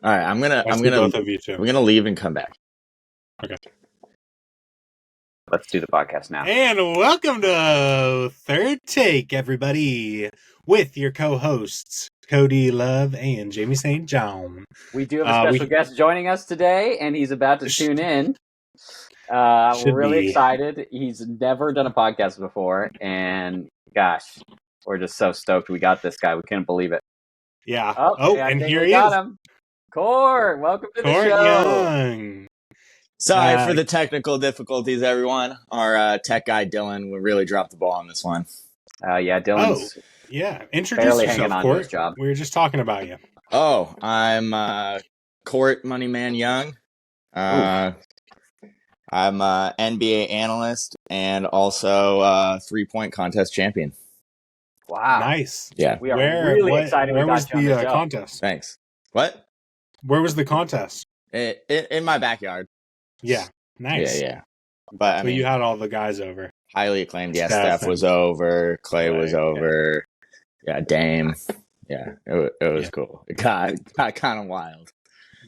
All right, I'm I see gonna both of you too. I'm gonna leave and come back. Okay. Let's do the podcast now. And welcome to Third Take, everybody, with your co-hosts Cody Love and Jamie St. John. We do have a special guest joining us today, and he's about to tune in. We're really excited. He's never done a podcast before, and gosh, we're just so stoked we got this guy. We couldn't believe it. Yeah. And here we he got is. him. Court, welcome to the Court show. Young. Sorry for the technical difficulties, everyone. Our tech guy Dylan really dropped the ball on this one. Yeah, Dylan's introduce barely yourself, hanging on Court. to his job. We were just talking about you. Oh, I'm Court Moneyman Young. I'm an NBA analyst and also 3-point contest champion. Wow. Nice. Yeah. We are really excited Where we got was you on the the show. contest? Thanks. What? Where was the contest? In my backyard. Yeah. Nice. Yeah. But I mean, you had all the guys over. Highly acclaimed. Yeah, Steph was over. Clay was over. Yeah, Dame. Yeah, it was cool. It got kind of wild.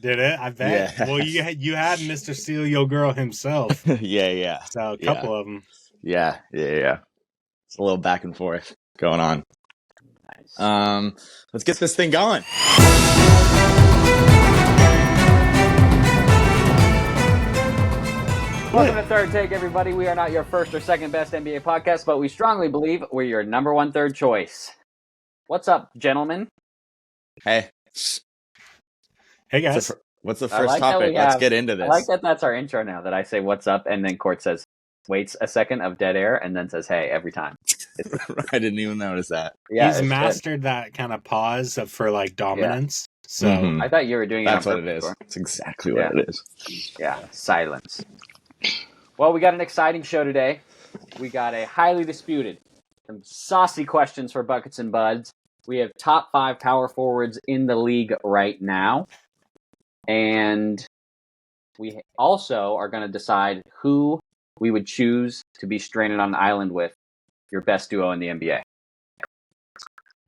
Did it? I bet. Yeah. Well, you had Mr. Steal Your Girl himself. Yeah. So a couple of them. Yeah. It's a little back and forth going on. Nice. Let's get this thing going. Welcome to Third Take, everybody. We are not your first or second best NBA podcast, but we strongly believe we're your number one third choice. What's up, gentlemen? Hey guys. What's the first topic? Let's get into this. I like that that's our intro now, that I say what's up, and then Court says, waits a second of dead air, and then says, hey, every time. I didn't even notice that. Yeah, he's mastered that kind of pause for like dominance. Yeah. So I thought you were doing that's what it is. It's exactly what it is. Yeah, silence. Well, we got an exciting show today. We got a highly disputed, some saucy questions for Buckets and Buds. We have top 5 power forwards in the league right now. And we also are going to decide who we would choose to be stranded on an island with, your best duo in the NBA.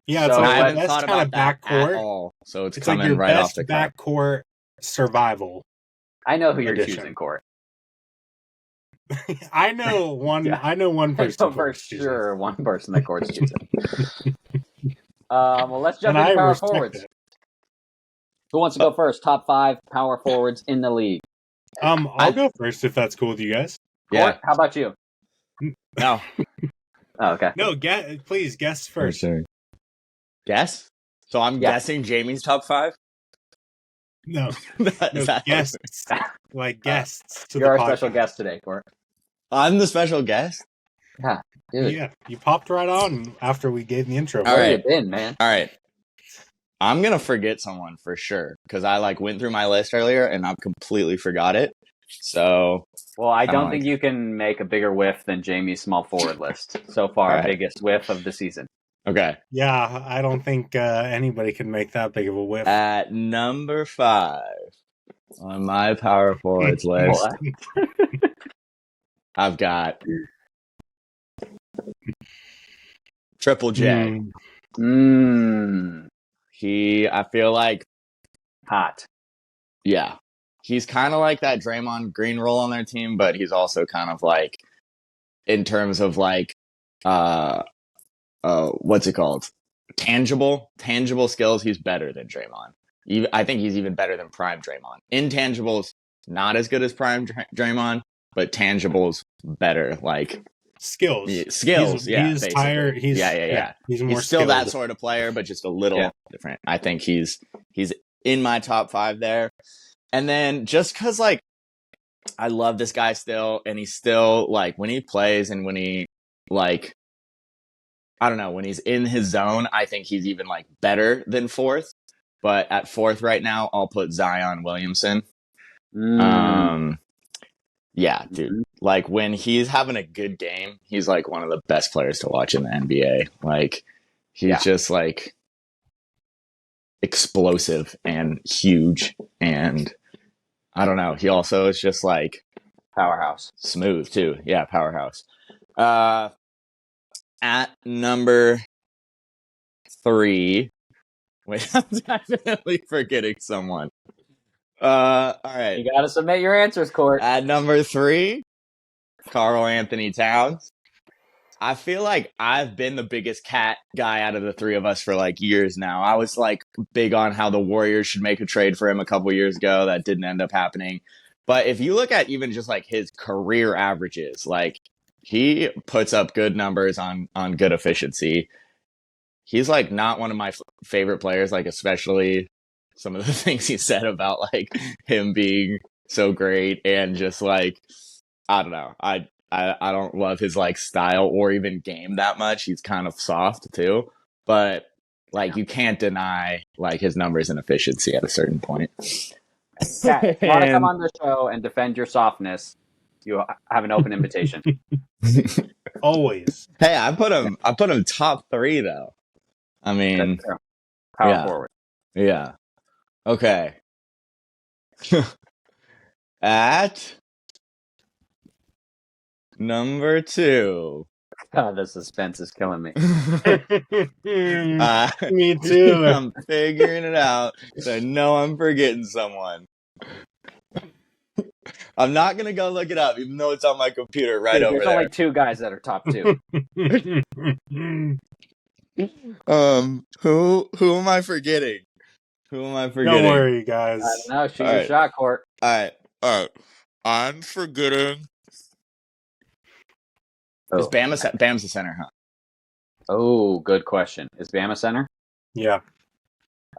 Yeah, it's I haven't thought about that at all. So it's coming like right off the backcourt survival. I know who you're choosing, Court. I know one. Yeah. I know one person. I know for sure one person that Court's choosing. Well, let's jump into power forwards. Who wants to go first? Top 5 power forwards in the league. I'll go first if that's cool with you guys. Yeah. Court, how about you? No. Oh, okay. No, please guess first. Sure. Guess? So I'm guessing Jamie's top 5? No. Guests. Like guests to you're the our podcast. Special guest today, Court. I'm the special guest? Yeah. Dude. Yeah. You popped right on after we gave the intro. Where you been, man? All right. I'm going to forget someone for sure because I went through my list earlier and I completely forgot it. So, well, I don't think you can make a bigger whiff than Jamie's small forward list. So far, biggest whiff of the season. Okay. Yeah, I don't think anybody can make that big of a whiff. At number 5 on my power forwards list, I've got Triple J. I feel like hot. Yeah. He's kind of like that Draymond Green role on their team, but he's also kind of like, in terms of like, what's it called? Tangible skills. He's better than Draymond. I think he's even better than prime Draymond. Intangibles, not as good as prime Draymond, but tangibles better. Like skills. He's tired. He's more still skilled. That sort of player, but just a little different. I think he's in my top 5 there. And then just because, like, I love this guy still, and he's still, like, when he plays and when he, like, I don't know, when he's in his zone, I think he's even, like, better than 4th. But at 4th right now, I'll put Zion Williamson. Yeah, dude. Like, when he's having a good game, he's, like, one of the best players to watch in the NBA. Like, he's just, like, explosive and huge, and I don't know. He also is just like powerhouse, smooth too. Yeah, powerhouse. At number 3, wait, I'm definitely forgetting someone. All right. You got to submit your answers, Court. At number 3, Karl Anthony Towns. I feel like I've been the biggest cat guy out of the three of us for like years now. I was like big on how the Warriors should make a trade for him a couple years ago. That didn't end up happening. But if you look at even just like his career averages, like he puts up good numbers on good efficiency. He's like not one of my favorite players, like especially some of the things he said about like him being so great and just like, I don't know. I don't love his like style or even game that much. He's kind of soft too, but like you can't deny like his numbers and efficiency at a certain point. Cat, if you want to come on the show and defend your softness, you have an open invitation. Always. Hey, I put him top 3 though. I mean, power forward. Yeah. Okay. At number 2. God, the suspense is killing me. Me too. I'm figuring it out. So I know I'm forgetting someone. I'm not going to go look it up, even though it's on my computer over there. There's only 2 guys that are top 2. Who am I forgetting? Who am I forgetting? Don't worry, guys. I don't know. Shoot your shot, Court. All right. I'm forgetting. Is Bam's the center, huh? Oh, good question. Is Bam a center? Yeah.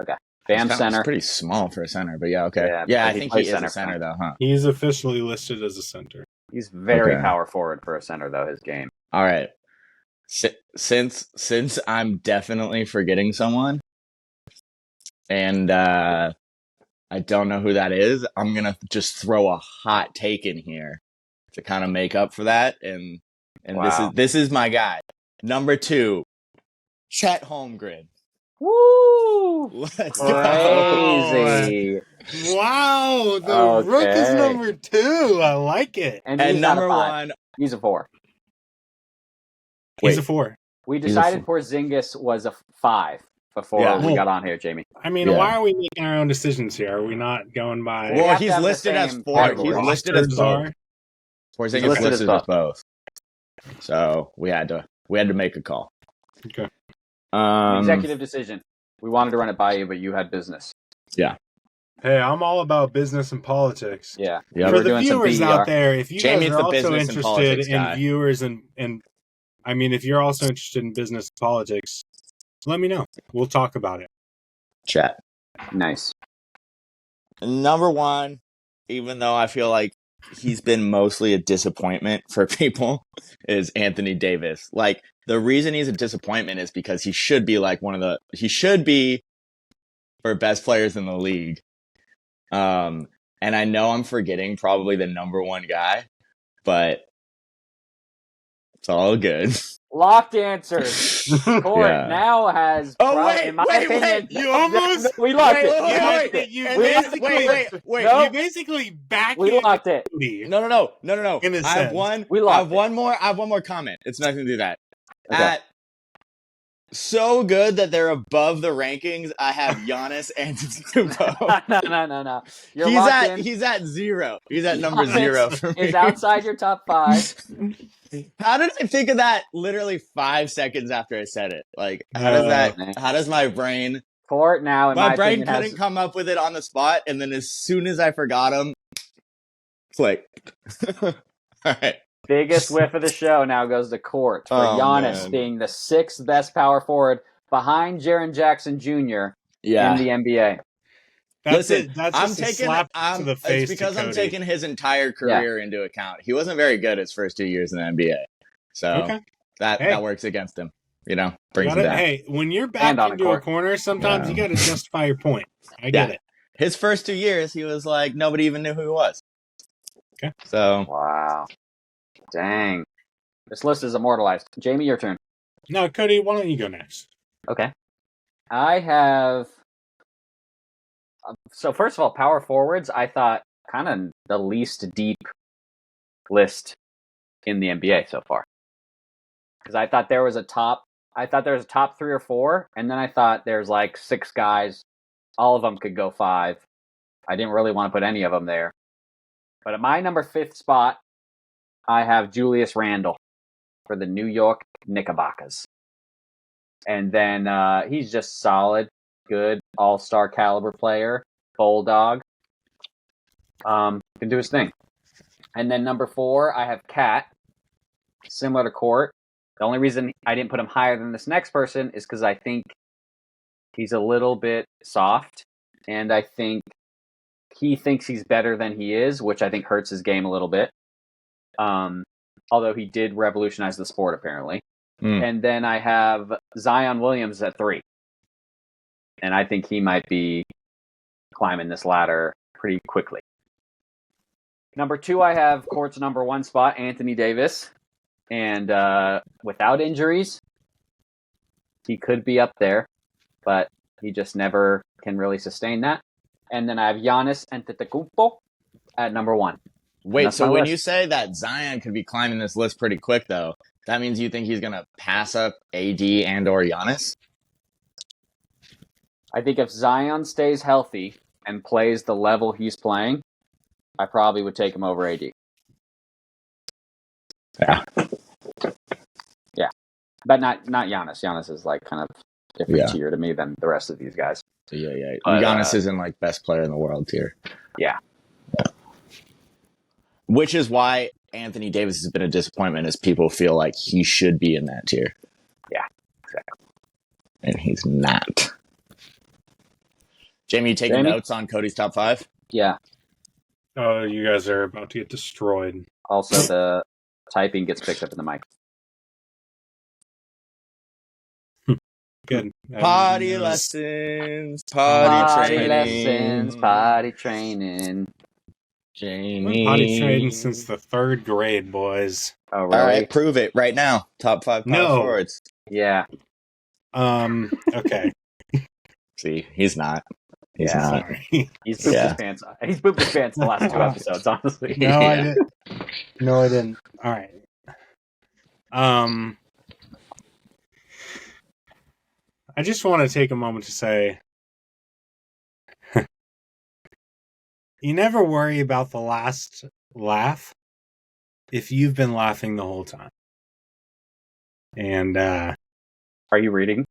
Okay. Bam center. Pretty small for a center, but yeah, okay. Yeah, I think he is a center though, huh? He's officially listed as a center. He's very power forward for a center, though, his game. All right. Since I'm definitely forgetting someone, and I don't know who that is, I'm going to just throw a hot take in here to kind of make up for that. And this is my guy. Number 2, Chet Holmgren. Woo! Let's Crazy. go. Wow, the Rook is number 2. I like it. And number 1, he's a 4. He's a 4. We decided Porzingis was a 5 before we got on here, Jamie. I mean, why are we making our own decisions here? Are we not going by? Well, he's listed as 4. He's listed as both. Porzingis listed as both. So we had to make a call. Okay. Executive decision. We wanted to run it by you, but you had business. Yeah. Hey, I'm all about business and politics. Yeah. For the viewers out there, if you guys are also interested in viewers and I mean, if you're also interested in business and politics, let me know. We'll talk about it. Chat. Nice. Number 1, even though I feel like he's been mostly a disappointment for people, is Anthony Davis. Like, the reason he's a disappointment is because he should be like he should be for best players in the league. And I know I'm forgetting probably the number 1 guy, but it's all good. Locked answers. Court now has. In my opinion, wait! You almost. We locked it. You basically backed. We locked it. No. I have one. I have one more comment. It's nothing to do with that. Okay. So good that they're above the rankings. I have Giannis Antetokounmpo. No. He's at 0. He's at number 0 for me. He's outside your top 5. How did I think of that literally 5 seconds after I said it? Like, how does my brain... Court now, in my brain couldn't come up with it on the spot, and then as soon as I forgot him, click. All right. Biggest whiff of the show now goes to Court for Giannis being the 6th best power forward behind Jaren Jackson Jr. in the NBA. Listen, it's because I'm taking his entire career into account. He wasn't very good his first 2 years in the NBA. So that works against him. You know, brings him down. Hey, when you're backed into a corner, sometimes you got to justify your point. I get it. His first 2 years, he was like, nobody even knew who he was. Okay. So. Wow. Dang. This list is immortalized. Jamie, your turn. No, Cody, why don't you go next? Okay. I have... So first of all, power forwards, I thought kind of the least deep list in the NBA so far. Because I thought there was a top 3 or 4, and then I thought there's like 6 guys. All of them could go 5. I didn't really want to put any of them there. But at my number 5th spot, I have Julius Randle for the New York Knickerbockers. And then he's just solid, good, all-star caliber player, bulldog. Can do his thing. And then number 4, I have Cat, similar to Court. The only reason I didn't put him higher than this next person is because I think he's a little bit soft, and I think he thinks he's better than he is, which I think hurts his game a little bit. Although he did revolutionize the sport, apparently. And then I have Zion Williams at 3. And I think he might be climbing this ladder pretty quickly. Number 2, I have Court's number 1 spot, Anthony Davis. And without injuries, he could be up there, but he just never can really sustain that. And then I have Giannis Antetokounmpo at number 1. Wait, so when you say that Zion could be climbing this list pretty quick, though, that means you think he's going to pass up AD and or Giannis? I think if Zion stays healthy and plays the level he's playing, I probably would take him over AD. Yeah. But not Giannis. Giannis is like kind of different tier to me than the rest of these guys. Yeah. But, Giannis isn't like best player in the world tier. Yeah. Which is why Anthony Davis has been a disappointment, as people feel like he should be in that tier. Yeah, exactly. And he's not. Jamie, you taking notes on Cody's top 5? Yeah. Oh, you guys are about to get destroyed. Also, the typing gets picked up in the mic. Good. Potty lessons, potty training. Jamie. Potty training since the 3rd grade, boys. Oh, really? All right, prove it right now. Top 5 power forwards. Yeah. Okay. See, he's not. He's not. Sorry. He's pooped his pants. He's pooped his pants the last 2 episodes, honestly. No, I didn't. No, I didn't. All right. I just want to take a moment to say, you never worry about the last laugh if you've been laughing the whole time. And Are you reading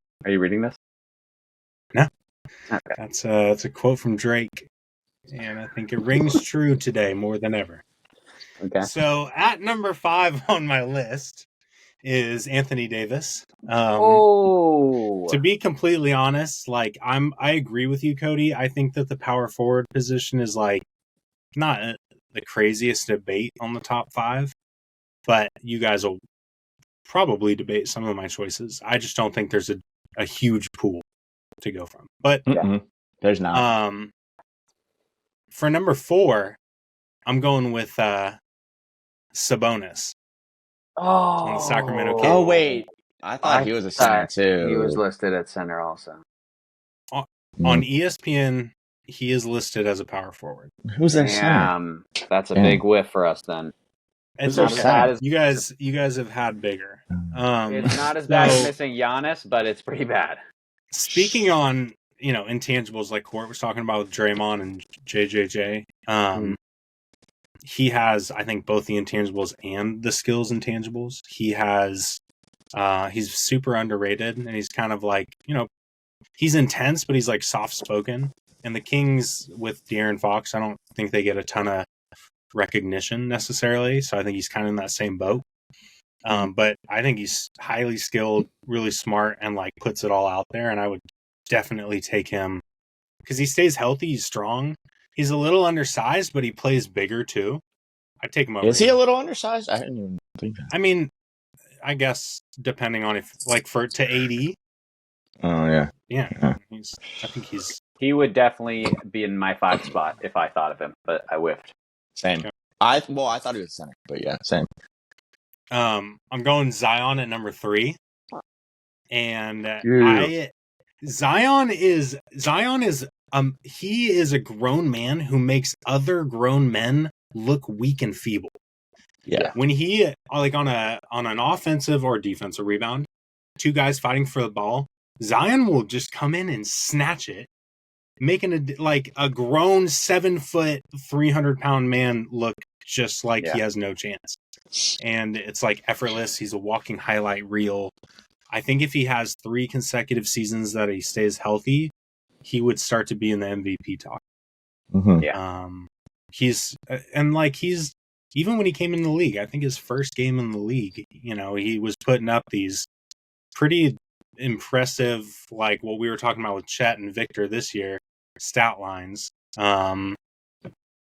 this? No. Okay. That's a quote from Drake, and I think it rings true today more than ever. Okay. So at number 5 on my list is Anthony Davis. To be completely honest, like I agree with you, Cody. I think that the power forward position is like not the craziest debate on the top 5, but you guys will probably debate some of my choices. I just don't think there's a huge pool to go from. But there's not. For number 4, I'm going with Sabonis. On the Sacramento Kings. Oh wait, I thought he was a center too. He was listed at center also. On ESPN, he is listed as a power forward. Who's their center? That's a big whiff for us then. It's not as bad as you guys have had bigger. It's not as bad as missing Giannis, but it's pretty bad. Speaking on intangibles like Court was talking about with Draymond and JJJ, he has, I think, both the intangibles and the skills intangibles. He has, he's super underrated, and he's kind of like, he's intense, but he's like soft-spoken. And the Kings with De'Aaron Fox, I don't think they get a ton of recognition necessarily, so I think he's kind of in that same boat. But I think he's highly skilled, really smart, and like puts it all out there, and I would definitely take him because he stays healthy, he's strong. He's a little undersized, but he plays bigger too. I'd take him over. Is he a little undersized? I didn't even think that. I mean, I guess depending on if to AD. Oh yeah. Yeah. I think he would definitely be in my 5 spot if I thought of him, but I whiffed. Same. Okay. I thought he was center, but yeah, same. I'm going Zion at number 3, and Zion is he is a grown man who makes other grown men look weak and feeble. Yeah. When he like on an offensive or defensive rebound, 2 guys fighting for the ball, Zion will just come in and snatch it, making a grown 7 foot, 300-pound man look just like he has no chance. And it's like effortless. He's a walking highlight reel. I think if he has 3 consecutive seasons that he stays healthy, he would start to be in the MVP talk. Mm-hmm. Yeah. He's even when he came in the league, I think his first game in the league, he was putting up these pretty impressive, like what we were talking about with Chet and Victor this year, stat lines, and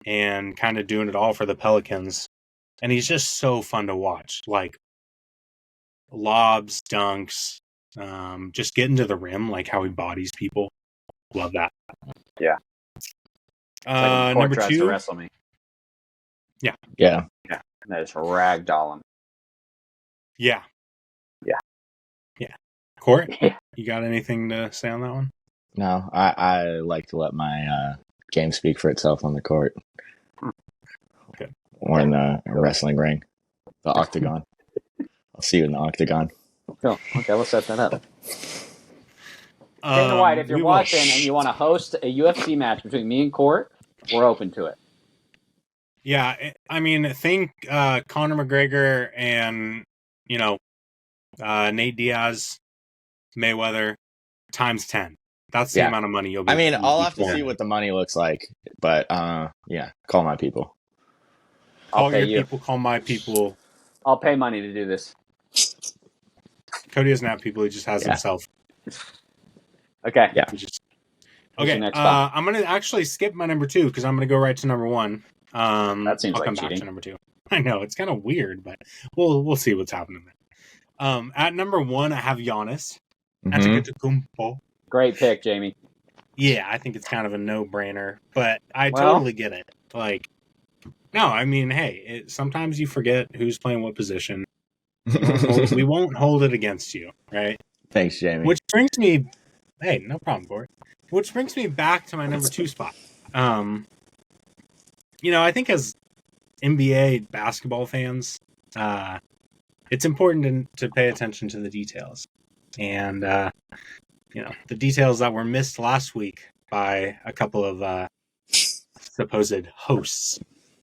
kind of doing it all for the Pelicans. And he's just so fun to watch, like lobs, dunks, just getting to the rim, like how he bodies people. Love that. Yeah. Number tries 2 to wrestle me. Yeah. Yeah. And I just ragdoll him. Yeah. Yeah. Yeah. Court, you got anything to say on that one? No, I like to let my game speak for itself on the court. Okay. Or in a wrestling ring. The octagon. I'll see you in the octagon. Cool. Okay, let's set that up. Dana White, if you're watching and you want to host a UFC match between me and Court, we're open to it. Yeah, I mean, think Conor McGregor and, Nate Diaz, Mayweather, times 10. That's the amount of money you'll be. I mean, I'll have to see what the money looks like. But, call my people. Call your people, call my people. I'll pay money to do this. Cody doesn't have people, he just has himself. Okay. Yeah. Okay, I'm going to actually skip my number 2 because I'm going to go right to number 1. That seems I'll like come cheating. back to number 2. I know, it's kind of weird, but we'll see what's happening there. At number 1, I have Giannis. Antetokounmpo. Great pick, Jamie. Yeah, I think it's kind of a no-brainer, but I totally get it. Like, no, I mean, hey, sometimes you forget who's playing what position. We won't hold it against you, right? Thanks, Jamie. Which brings me, hey, no problem, Court. Which brings me back to my number 2 spot. I think as NBA basketball fans, it's important to pay attention to the details. And, the details that were missed last week by a couple of supposed hosts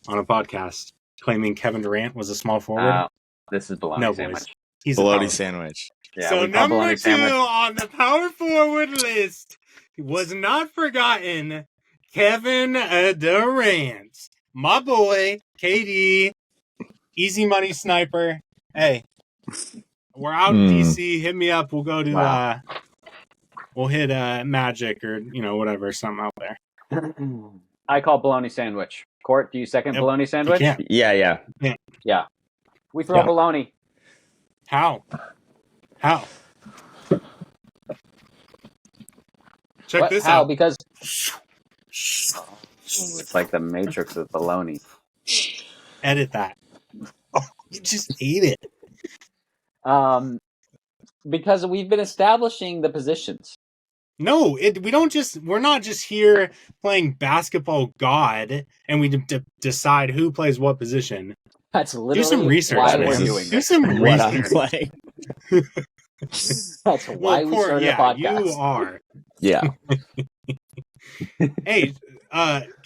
on a podcast claiming Kevin Durant was a small forward. This is bologna sandwich. Boys. He's bologna sandwich. Yeah, so number 2 on the power forward list was not forgotten, Kevin Durant. My boy, KD, easy money sniper. Hey, we're out in DC. Hit me up. We'll go to, we'll hit Magic or, whatever, something out there. I call bologna sandwich. Court, do you second bologna sandwich? Yeah. We throw bologna. How? Check this out. Because it's like the Matrix of bologna. Edit that. Oh, you just ate it. Because we've been establishing the positions. No, we're not just here playing basketball god and we decide who plays what position. That's literally do some research. Why we're doing do some research. That's why we started a podcast. You are. Yeah. Hey,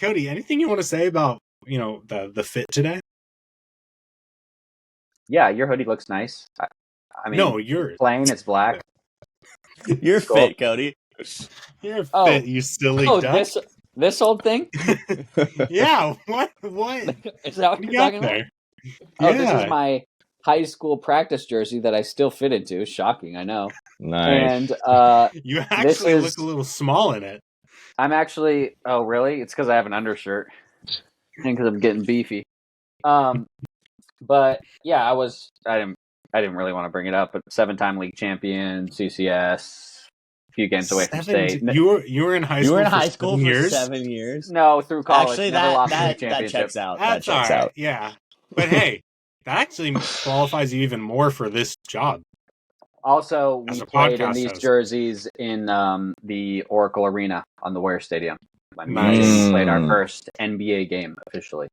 Cody, anything you want to say about, the fit today? Yeah, your hoodie looks nice. I mean, no, yours. Plain, it's black. You're fit, Cody. You're fit, you silly duck. This old thing? Yeah, what? Is that what you're talking about? Oh, this is my high school practice jersey that I still fit into. Shocking, I know. Nice. And you actually look a little small in it. I'm actually. Oh, really? It's because I have an undershirt and because I'm getting beefy. But yeah, I didn't really want to bring it up, but 7-time league champion, CCS, a few games away from state. You were in high school. You were in high school for years? 7 years. No, through college. Actually, that checks out. That's that checks all right. out. Yeah, but hey, that actually qualifies you even more for this job. Also, we played in these host. Jerseys in the Oracle Arena on the Ware Stadium. Nice. We played our first NBA game officially.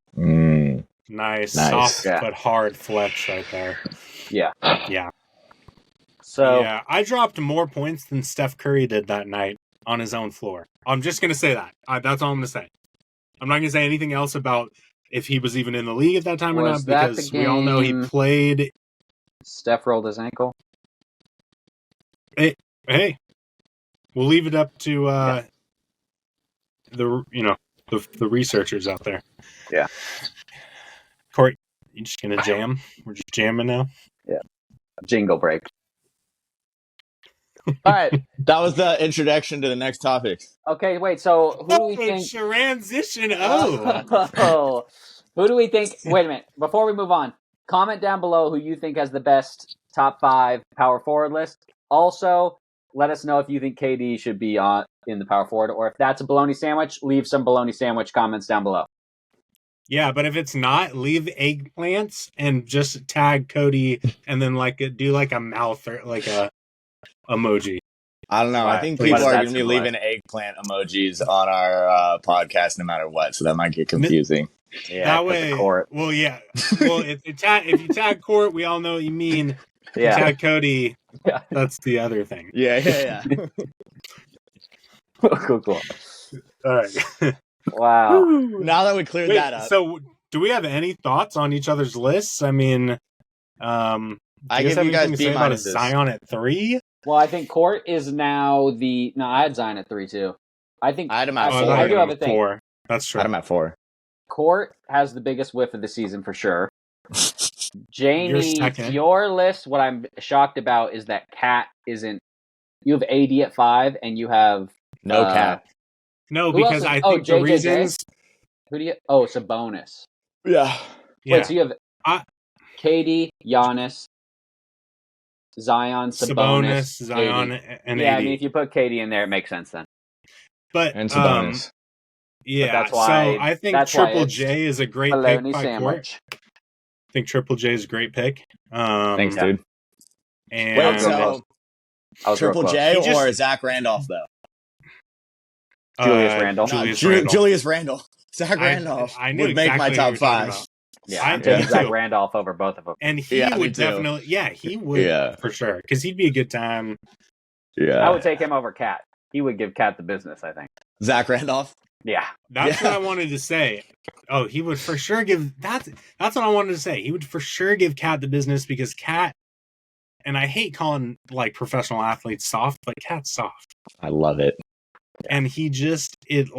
Nice. Soft but hard flex right there. Yeah. Yeah. So yeah, I dropped more points than Steph Curry did that night. on his own floor. I'm just going to say that. That's all I'm going to say. I'm not going to say anything else about if he was even in the league at that time or not, because we all know he played. Steph rolled his ankle. Hey, we'll leave it up to the researchers out there. Yeah. Corey, you just gonna jam? We're just jamming now. Yeah. Jingle break. All right, that was the introduction to the next topic. Okay, wait. So who do we think? Transition. Who do we think? Wait a minute. Before we move on, comment down below who you think has the best top 5 power forward list. Also, let us know if you think KD should be in the power forward, or if that's a bologna sandwich. Leave some bologna sandwich comments down below. Yeah, but if it's not, leave eggplants and just tag Cody, and then do a mouth or like a emoji. I don't know. I think people are going to be leaving eggplant emojis on our podcast no matter what, so that might get confusing. Yeah, that way. Well, yeah. Well, if you tag Court, we all know what you mean. Yeah. If you tag Cody, that's the other thing. Yeah. Cool. All right. Wow. Now that we cleared that up. So, do we have any thoughts on each other's lists? I mean, I give you guys B minuses. Zion at 3. Well, I think Court is now I had Zion at 3 too. I think I had him at 4. I do have a thing. 4. That's true. I had him at 4. Court has the biggest whiff of the season for sure. Jamie, your list, what I'm shocked about is that Cat isn't. You have AD at 5, and you have no Cat. No, because I think the reasons. Who do you? Oh, it's a bonus. Yeah. Wait, so you have KD, Giannis, Zion, Sabonis, Zion, and AD. I mean, if you put KD in there, it makes sense then. And Sabonis. Yeah, that's why. So I think Triple J is a great pick by sandwich. Court. I think Triple J is a great pick. Thanks, dude. And wait, so Triple J or Zach Randolph though? Julius Randle. Julius Randle. Zach Randolph would make my top 5. Yeah, I'm taking Zach Randolph over both of them. And he would definitely, he would for sure, because he'd be a good time. Yeah, I would take him over Cat. He would give Cat the business, I think. Zach Randolph. Yeah, that's what I wanted to say. Oh, he would for sure give that's what I wanted to say. He would for sure give Cat the business because Cat, and I hate calling like professional athletes soft, but Cat's soft. I love it. And he just it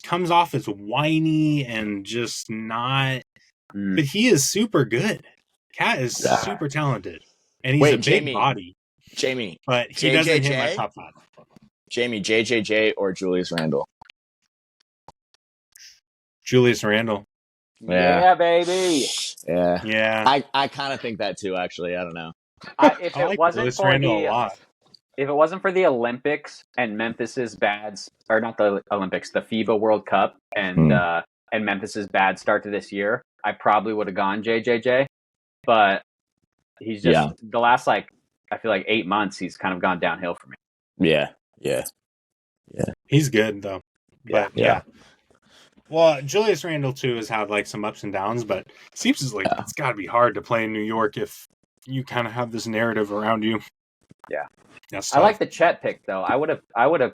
comes off as whiny and just not. But he is super good. Cat is super talented, and he's a big body. Jamie, but he doesn't hit my top 5. Jamie, JJJ or Julius Randle? Julius Randle. Yeah, baby. Yeah. I kind of think that too. Actually, I don't know. If it wasn't for if it wasn't for the Olympics and Memphis's or not the Olympics, the FIBA World Cup and Memphis's bad start to this year, I probably would have gone JJJ. But he's just the last I feel like 8 months he's kind of gone downhill for me. Yeah. He's good though. But, yeah. Well, Julius Randle too has had like some ups and downs, but it seems like it's got to be hard to play in New York if you kind of have this narrative around you. Yeah. I like the Chet pick though. I would have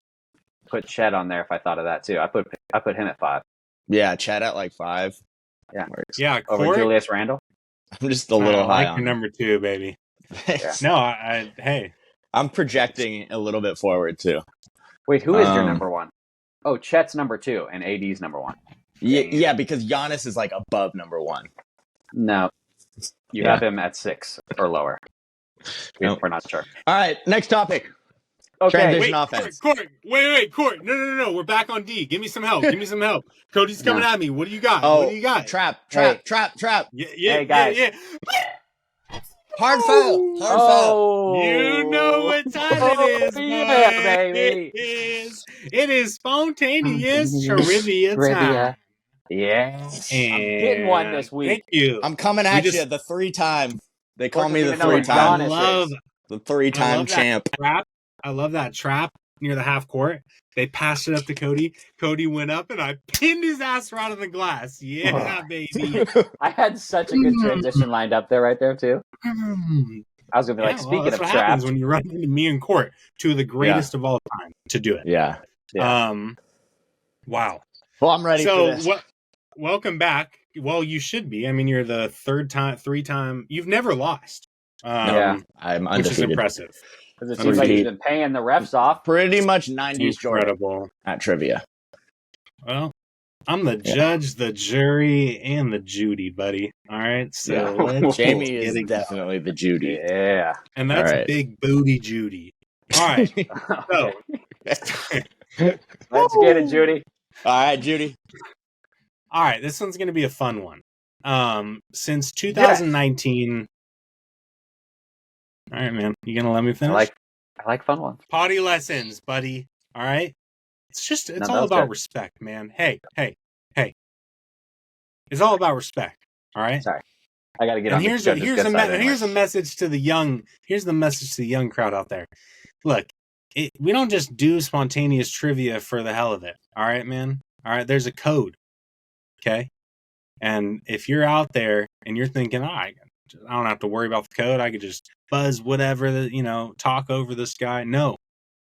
put Chet on there if I thought of that too. I put him at 5. Yeah, Chet at like 5. Yeah. Over Julius Randle. I'm just a little high on number 2, baby. No, hey. I'm projecting a little bit forward too. Wait, who is your number 1? Oh, Chet's number 2 and AD's number 1. Yeah, because Giannis is like above number 1. No, you have him at 6 or lower. We're not sure. All right, next topic. Okay, transition offense. Court. No. We're back on D. Give me some help. Cody's coming at me. What do you got? Trap. Yeah, guys. Yeah. Hard foul. You know what time it is, baby. It is spontaneous trivia time. Yeah. I'm getting one this week. Thank you. I'm coming at you the 3-time. They call me the 3-time. The 3-time champ. I love that trap near the half court. They passed it up to Cody. Cody went up, and I pinned his ass right on the glass. Yeah, baby. I had such a good transition lined up there, right there, too. I was gonna be like, speaking that's of what trapped, happens when you run into me in court, two of the greatest of all time to do it. Yeah. Wow. Well, I'm ready for this. Welcome back. Well, you should be. I mean, you're the three-time. You've never lost. I'm undefeated. Which is impressive. Because it seems like he's been paying the refs off. Pretty much 90s Incredible. Jordan at trivia. Well, I'm the judge, the jury, and the Judy, buddy. All right, so Jamie is definitely the Judy. Yeah, and that's Big Booty Judy. All right, so let's get it, Judy. All right, Judy. All right, this one's going to be a fun one. Since 2019. All right, man, you gonna let me finish? I like fun ones. Potty lessons, buddy. All right, it's all about respect, man. Hey. It's all about respect. All right. Sorry, I got to get and on. Here's a message to the young. Here's the message to the young crowd out there. Look, we don't just do spontaneous trivia for the hell of it. All right, man. All right. There's a code. Okay. And if you're out there and you're thinking, I don't have to worry about the code. I could just buzz whatever, talk over this guy. No.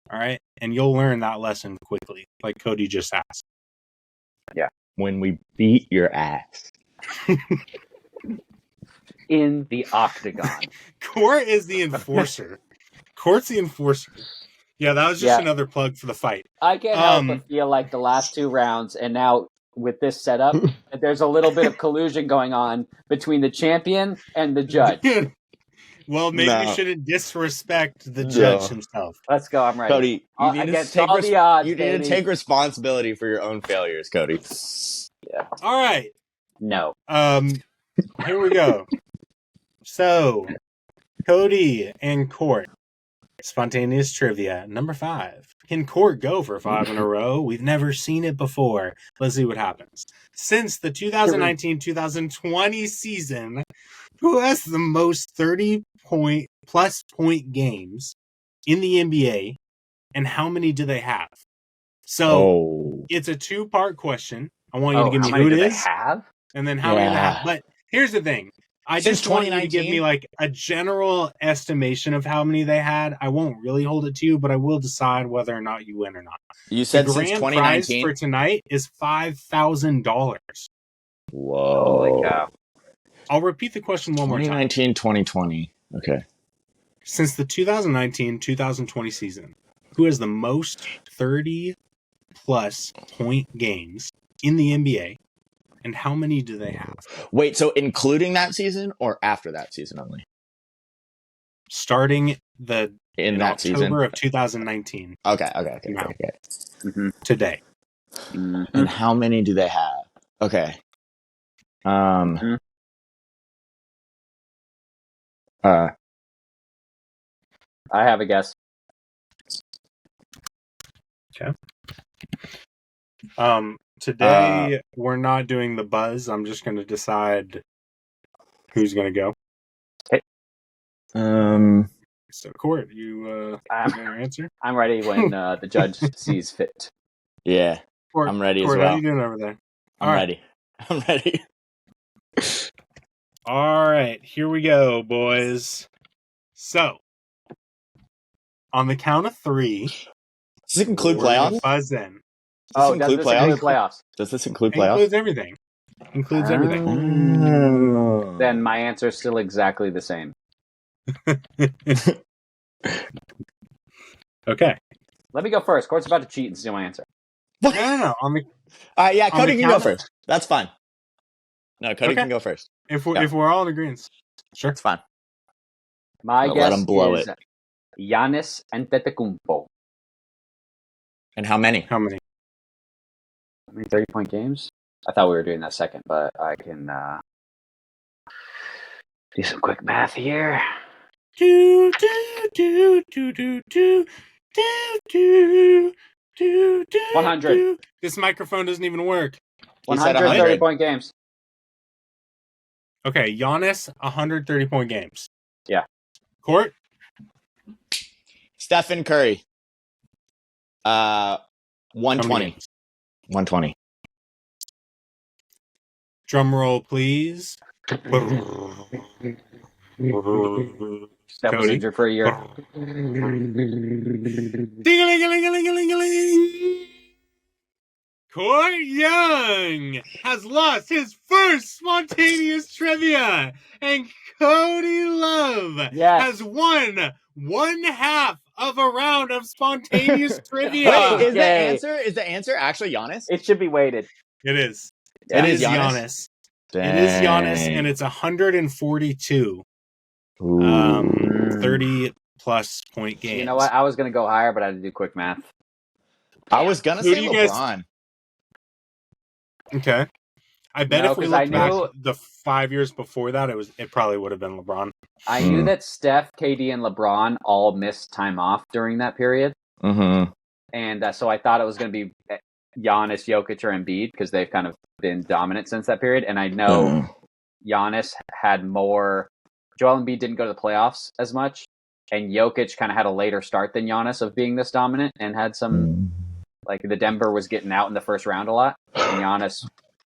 All right. And you'll learn that lesson quickly, like Cody just asked. Yeah. When we beat your ass. In the octagon. Court is the enforcer. Court's the enforcer. Yeah, that was just another plug for the fight. I can't help but feel like the last two rounds, and now with this setup, there's a little bit of collusion going on between the champion and the judge. Well, maybe we shouldn't disrespect the judge himself. Let's go. I'm ready. Cody, you need to take responsibility for your own failures, Cody. Yeah. All right. No. Here we go. So, Cody and Court. Spontaneous trivia. Number 5. Can Court go for 5 in a row? We've never seen it before. Let's see what happens. Since the 2019-2020 season, who has the most 30-plus point games in the NBA, and how many do they have? So, it's a 2-part question. I want you to give me who it is, and then how many they have. But here's the thing. I just want you to give me like a general estimation of how many they had. I won't really hold it to you, but I will decide whether or not you win or not. You said the since grand 2019 prize for tonight is $5,000. Whoa! Holy cow! I'll repeat the question one more time. 2019, 2020. Okay. Since the 2019-2020 season, who has the most 30-plus point games in the NBA? And how many do they have? Wait, so including that season or after that season only? Starting in that October season of 2019. Okay. Mm-hmm. Today. Mm-hmm. And how many do they have? Okay. I have a guess. Okay. Today, we're not doing the buzz. I'm just going to decide who's going to go. Okay. So, Court, you answer? I'm ready when the judge sees fit. Yeah. Court, I'm ready Court, as well. How you doing over there? I'm ready. All right. Here we go, boys. So, on the count of 3... Does it include playoffs? Buzz in. Does this include playoffs? Does this include playoffs? Includes everything. Includes everything. Then my answer is still exactly the same. Okay. Let me go first. Court's about to cheat and steal my answer. No. All right, yeah, Cody can go first. That's fine. No, Cody can go first. If we're all in agreement. Sure. It's fine. My guess let him blow is Giannis Antetokounmpo. And how many? How many? 30-point games? I thought we were doing that second, but I can do some quick math here. 100. This microphone doesn't even work. 130-point games. Okay, Giannis, 130-point games. Yeah. Court? Stephen Curry. 120. 120. Drum roll, please. Steph was Cody. injured for a year. Ding-a-ling-a-ling-a-ling-a-ling. Court Young has lost his first spontaneous trivia, and Cody Love has won 1/2 of a round of spontaneous trivia. Wait, is the answer actually Giannis? It should be weighted. It is. Yeah. It is Giannis. It is Giannis, and it's 142. 30 plus point games. You know what? I was going to go higher, but I had to do quick math. I was going to say LeBron. Okay. I bet if we looked back the 5 years before that, it probably would have been LeBron. I knew that Steph, KD, and LeBron all missed time off during that period. Mm-hmm. And so I thought it was going to be Giannis, Jokic, or Embiid because they've kind of been dominant since that period. And I know Giannis had more. Joel Embiid didn't go to the playoffs as much. And Jokic kind of had a later start than Giannis of being this dominant and had some, like the Denver was getting out in the first round a lot. And Giannis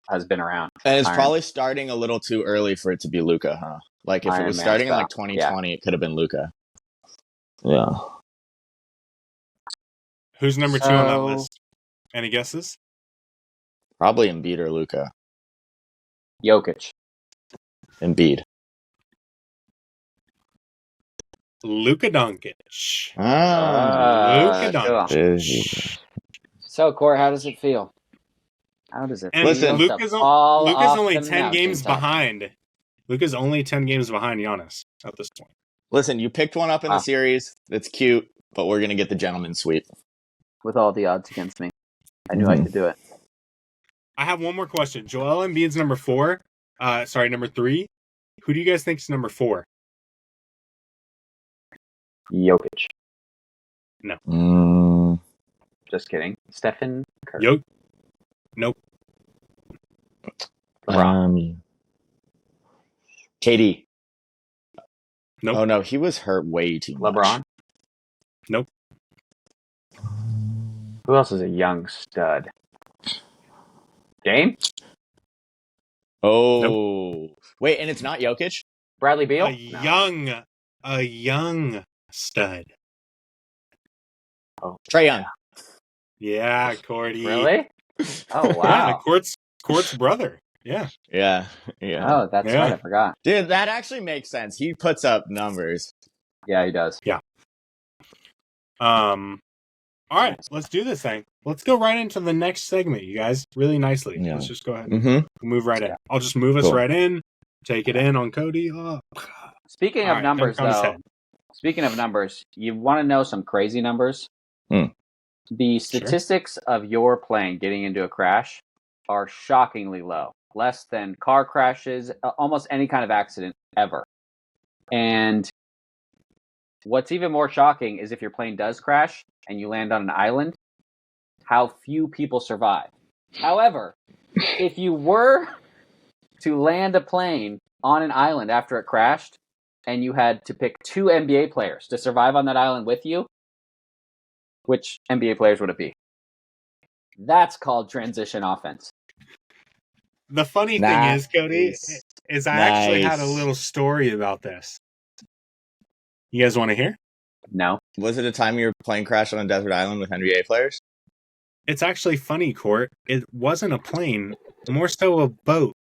has been around. And it's probably starting a little too early for it to be Luka, huh? Like if it was starting in like 2020, it could have been Luka. Yeah. Who's number 2 on that list? Any guesses? Probably Embiid or Luka. Jokic. Embiid. Luka Doncic. Luka Doncic. So, Court, how does it feel? How does it feel? Listen, Luka's only 10 games behind. Luka's only 10 games behind Giannis at this point. Listen, you picked one up in the series. That's cute, but we're going to get the gentleman's sweep. With all the odds against me. I knew I could do it. I have one more question. Joel Embiid's number 4. Number 3. Who do you guys think is number 4? Jokic. No. Just kidding. Stephen Curry. Nope. KD. Nope. Oh, no. He was hurt way too much. LeBron? Nope. Who else is a young stud? Dame? Oh. Nope. Wait, and it's not Jokic? Bradley Beal? A young stud. Oh, Trae Young. Yeah, Cordy. Really? Oh, wow. Yeah, Court's brother. Yeah. Yeah. Oh, that's right. I forgot. Dude, that actually makes sense. He puts up numbers. Yeah, he does. Yeah. All right, let's do this thing. Let's go right into the next segment, you guys. Really nicely. Yeah. Let's just go ahead and move right in. I'll just move us right in. Take it in on Cody. Speaking of numbers, though. Speaking of numbers, you want to know some crazy numbers? The statistics of your plane getting into a crash are shockingly low. Less than car crashes, almost any kind of accident ever. And what's even more shocking is if your plane does crash and you land on an island, how few people survive. However, if you were to land a plane on an island after it crashed and you had to pick 2 NBA players to survive on that island with you, which NBA players would it be? That's called transition offense. The funny thing is, Cody, is I actually had a little story about this. You guys want to hear? No. Was it a time your plane crashed on a desert island with NBA players? It's actually funny, Court. It wasn't a plane, more so a boat.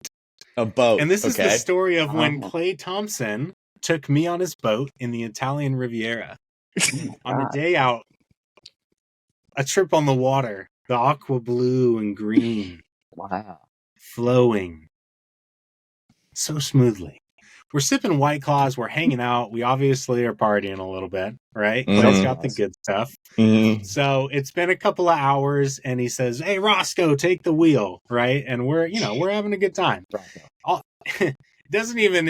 A boat. And this is the story of when Klay Thompson took me on his boat in the Italian Riviera on a day out, a trip on the water, the aqua blue and green. Wow. Flowing so smoothly. We're sipping White Claws. We're hanging out. We obviously are partying a little bit, right? Clay's got the good stuff. So it's been a couple of hours, and he says, "Hey, Roscoe, take the wheel," right? And we're having a good time. It doesn't even,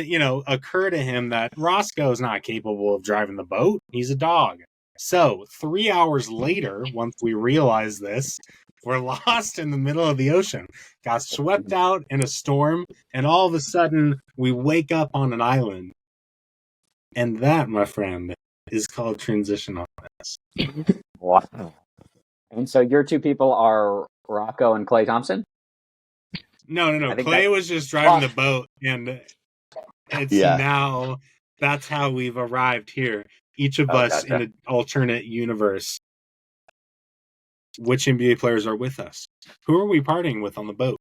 occur to him that Roscoe's not capable of driving the boat. He's a dog. So 3 hours later, once we realize this, we're lost in the middle of the ocean, got swept out in a storm, and all of a sudden we wake up on an island. And that, my friend, is called transition offense. Wow. And so your 2 people are Rocco and Klay Thompson? No. Klay was just driving the boat, and it's now That's how we've arrived here. Each of us in an alternate universe. Which NBA players are with us? Who are we partying with on the boat?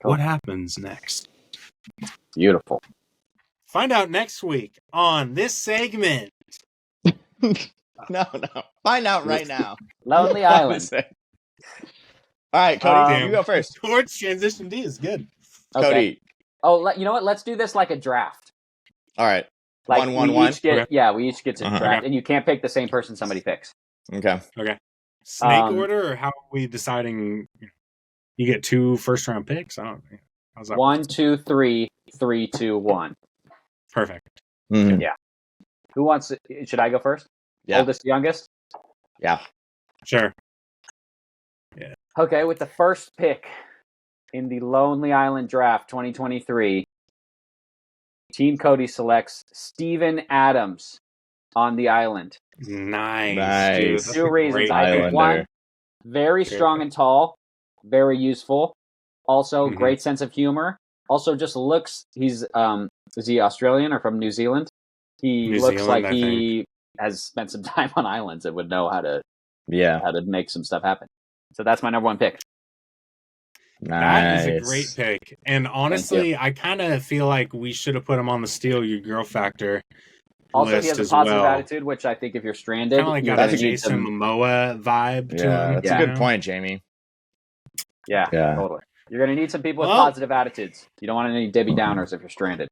Cool. What happens next? Beautiful. Find out next week on this segment. No. Find out right now. Lonely Island. All right, Cody, you go first. Towards transition D is good. Okay. Cody. Oh, you know what? Let's do this like a draft. All right. Like 1-1-1. We each get to draft, and you can't pick the same person somebody picks. Okay. Snake order, or how are we deciding? You get 2 first-round picks. I don't know. How's that 1, 2, 3, 3, 2, 1. Perfect. Mm-hmm. Yeah. Who wants it? Should I go first? Yeah. Oldest, youngest? Yeah. Sure. Yeah. Okay, with the first pick in the Lonely Island Draft 2023, Team Cody selects Steven Adams on the island. Nice. Dude, 2 reasons. I think 1, very strong and tall, very useful. Also, great sense of humor. Also, just looks. He's is he Australian or from New Zealand? He looks like he has spent some time on islands and would know how to make some stuff happen. So that's my number 1 pick. That is a great pick. And honestly, I kind of feel like we should have put him on the Steal Your Girl Factor. Also, he has a positive attitude, which I think if you're stranded, kind of like got a Jason Momoa vibe to him. That's a good point, Jamie. Yeah, totally. You're going to need some people with positive attitudes. You don't want any Debbie Downers if you're stranded.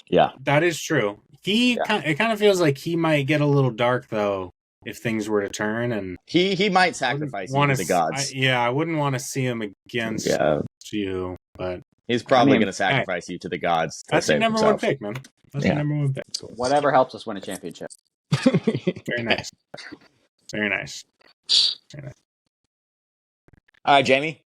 Yeah, that is true. It kind of feels like he might get a little dark though if things were to turn, and he might sacrifice you to the gods. I wouldn't want to see him against you, but he's probably going to sacrifice you to the gods. That's your number 1 pick, man. That's your number 1 pick. Whatever helps us win a championship. Very nice. Very nice. All right, Jamie.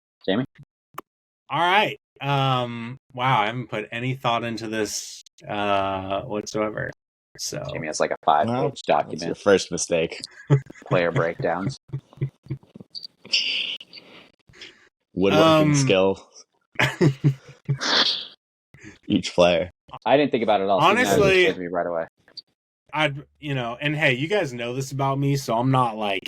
All right. Wow, I haven't put any thought into this whatsoever. So Jamie has like a 5-page document. That's your first mistake. Player breakdowns. Woodworking skill. Each player. I didn't think about it all. Honestly, me right away. And hey, you guys know this about me, so I'm not like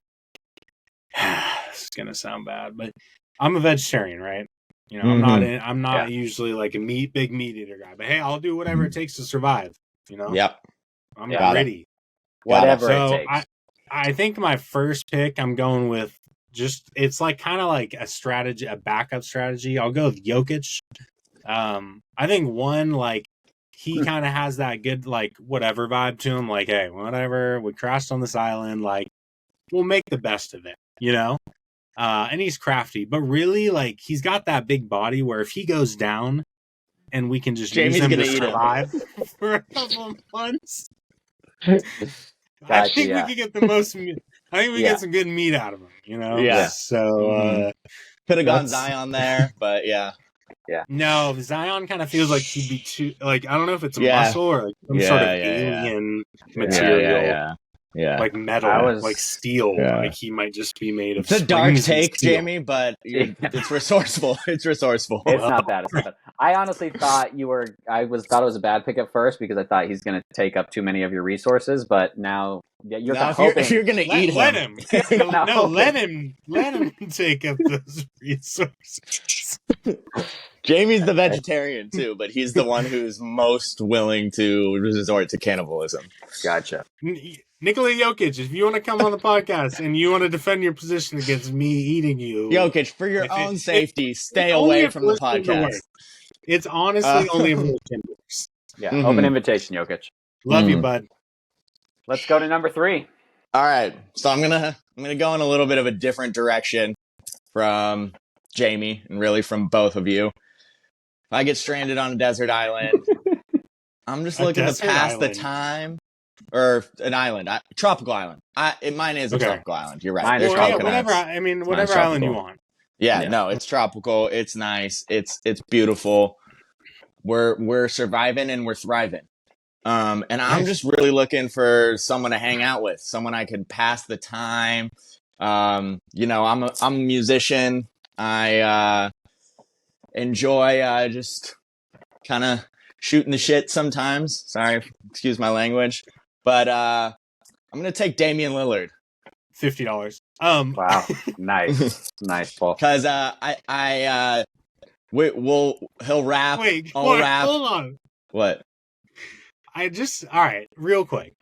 this is gonna sound bad, but I'm a vegetarian, right? I'm not usually like a big meat eater guy, but hey, I'll do whatever it takes to survive. Yep. I'm ready. Whatever it takes. I think my first pick, I'm going with it's like kind of like a strategy, a backup strategy. I'll go with Jokic. I think he kind of has that good like whatever vibe to him. Like, hey, whatever, we crashed on this island. Like, we'll make the best of it, and he's crafty, but really, like, he's got that big body where if he goes down and we can just use him to survive for a couple of months, I think we could get the most. I think we get some good meat out of him, Yeah. So could have gone Zion there, but yeah. No, Zion kind of feels like he'd be too. Like, I don't know if it's a muscle or like some sort of alien material. Yeah, like metal, like steel. Like he might just be made of. It's a dark take, Jamie, but it's resourceful. It's resourceful. It's not bad. I honestly thought thought it was a bad pick at first because I thought he's going to take up too many of your resources. But now you're hoping you're going to eat him. Let him. Let him take up those resources. Jamie's the vegetarian too, but he's the one who's most willing to resort to cannibalism. Gotcha. Nikola Jokic, if you want to come on the podcast and you want to defend your position against me eating you, Jokic, for your own safety, stay away from the podcast. It's honestly only if it works. Yeah, open invitation, Jokic. Love you, bud. Let's go to number 3. All right, so I'm gonna go in a little bit of a different direction from Jamie and really from both of you. If I get stranded on a desert island, I'm just looking to pass the time. Or an island, tropical island. Mine is a tropical island. You're right. Whatever island you want. Yeah, no, it's tropical. It's nice. It's beautiful. We're surviving and we're thriving. And I'm just really looking for someone to hang out with, someone I could pass the time. I'm a musician. I enjoy just kind of shooting the shit sometimes. Sorry, excuse my language. But I'm going to take Damian Lillard. $50. Wow. Nice. Nice, Paul. Because he'll rap. Wait, I'll rap. hold on. What? All right, real quick.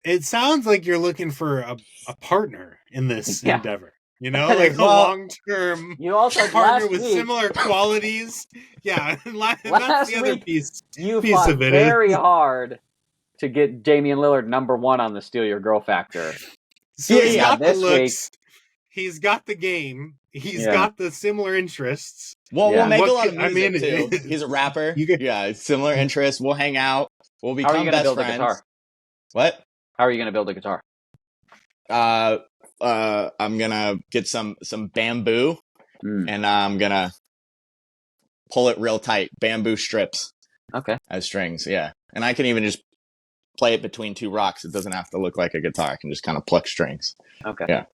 It sounds like you're looking for a partner in this endeavor. You know, like a long-term partner with similar qualities. Yeah, that's the other piece. You fought very hard to get Damian Lillard #1 on the Steal Your Girl factor. So he's got the looks. He's got the game. He's got the similar interests. Well, we'll make a lot of music too. He's a rapper. Similar interests. We'll hang out. We'll become best friends. A guitar? What? How are you going to build a guitar? I'm gonna get some bamboo, and I'm gonna pull it real tight. Bamboo strips. Okay. As strings, yeah. And I can even just play it between two rocks. It doesn't have to look like a guitar. I can just kind of pluck strings. Okay. Yeah.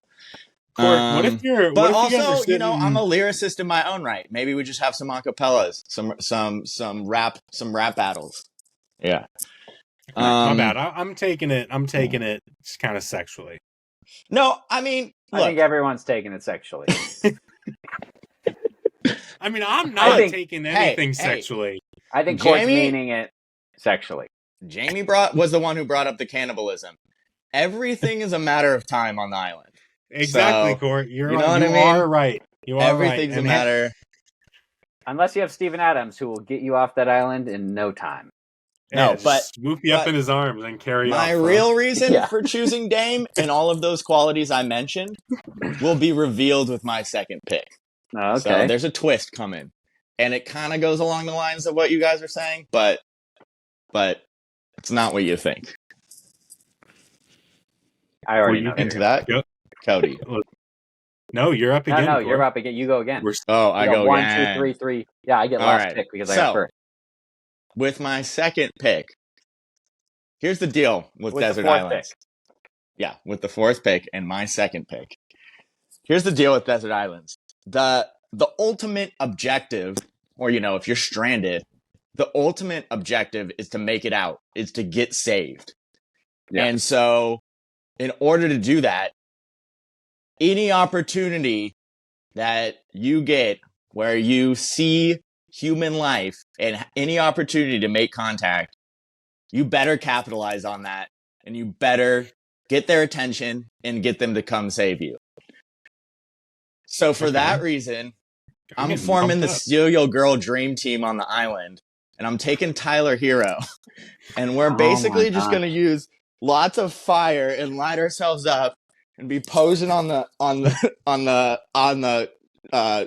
What if you're? But also, I'm a lyricist in my own right. Maybe we just have some acapellas, some rap battles. Yeah. My bad. I'm taking it kind of sexually. No, I mean, look. I think everyone's taking it sexually. I mean, I'm not taking anything sexually. I think Court's meaning it sexually. Jamie was the one who brought up the cannibalism. Everything is a matter of time on the island. Exactly, Court. You are right. Everything's a matter. Unless you have Steven Adams, who will get you off that island in no time. No, but swoop you up in his arms and carry you off. My real reason for choosing Dame and all of those qualities I mentioned will be revealed with my second pick. Okay. So there's a twist coming. And it kind of goes along the lines of what you guys are saying, but it's not what you think. I already know. Into that? Yep. Cody. No, you're up again. No, you're up again. You go again. I go 1, again. 2, 3, 3. Yeah, I get last pick because I got first. With my second pick, here's the deal with Desert Islands. Yeah, with the fourth pick and my second pick. Here's the deal with Desert Islands. The ultimate objective, or if you're stranded, the ultimate objective is to make it out, is to get saved. Yeah. And so in order to do that, any opportunity that you get where you see human life and any opportunity to make contact, you better capitalize on that, and you better get their attention and get them to come save you. So for that reason, I'm forming the Steal Your Girl dream team on the island, and I'm taking Tyler Hero, and we're basically just going to use lots of fire and light ourselves up and be posing on the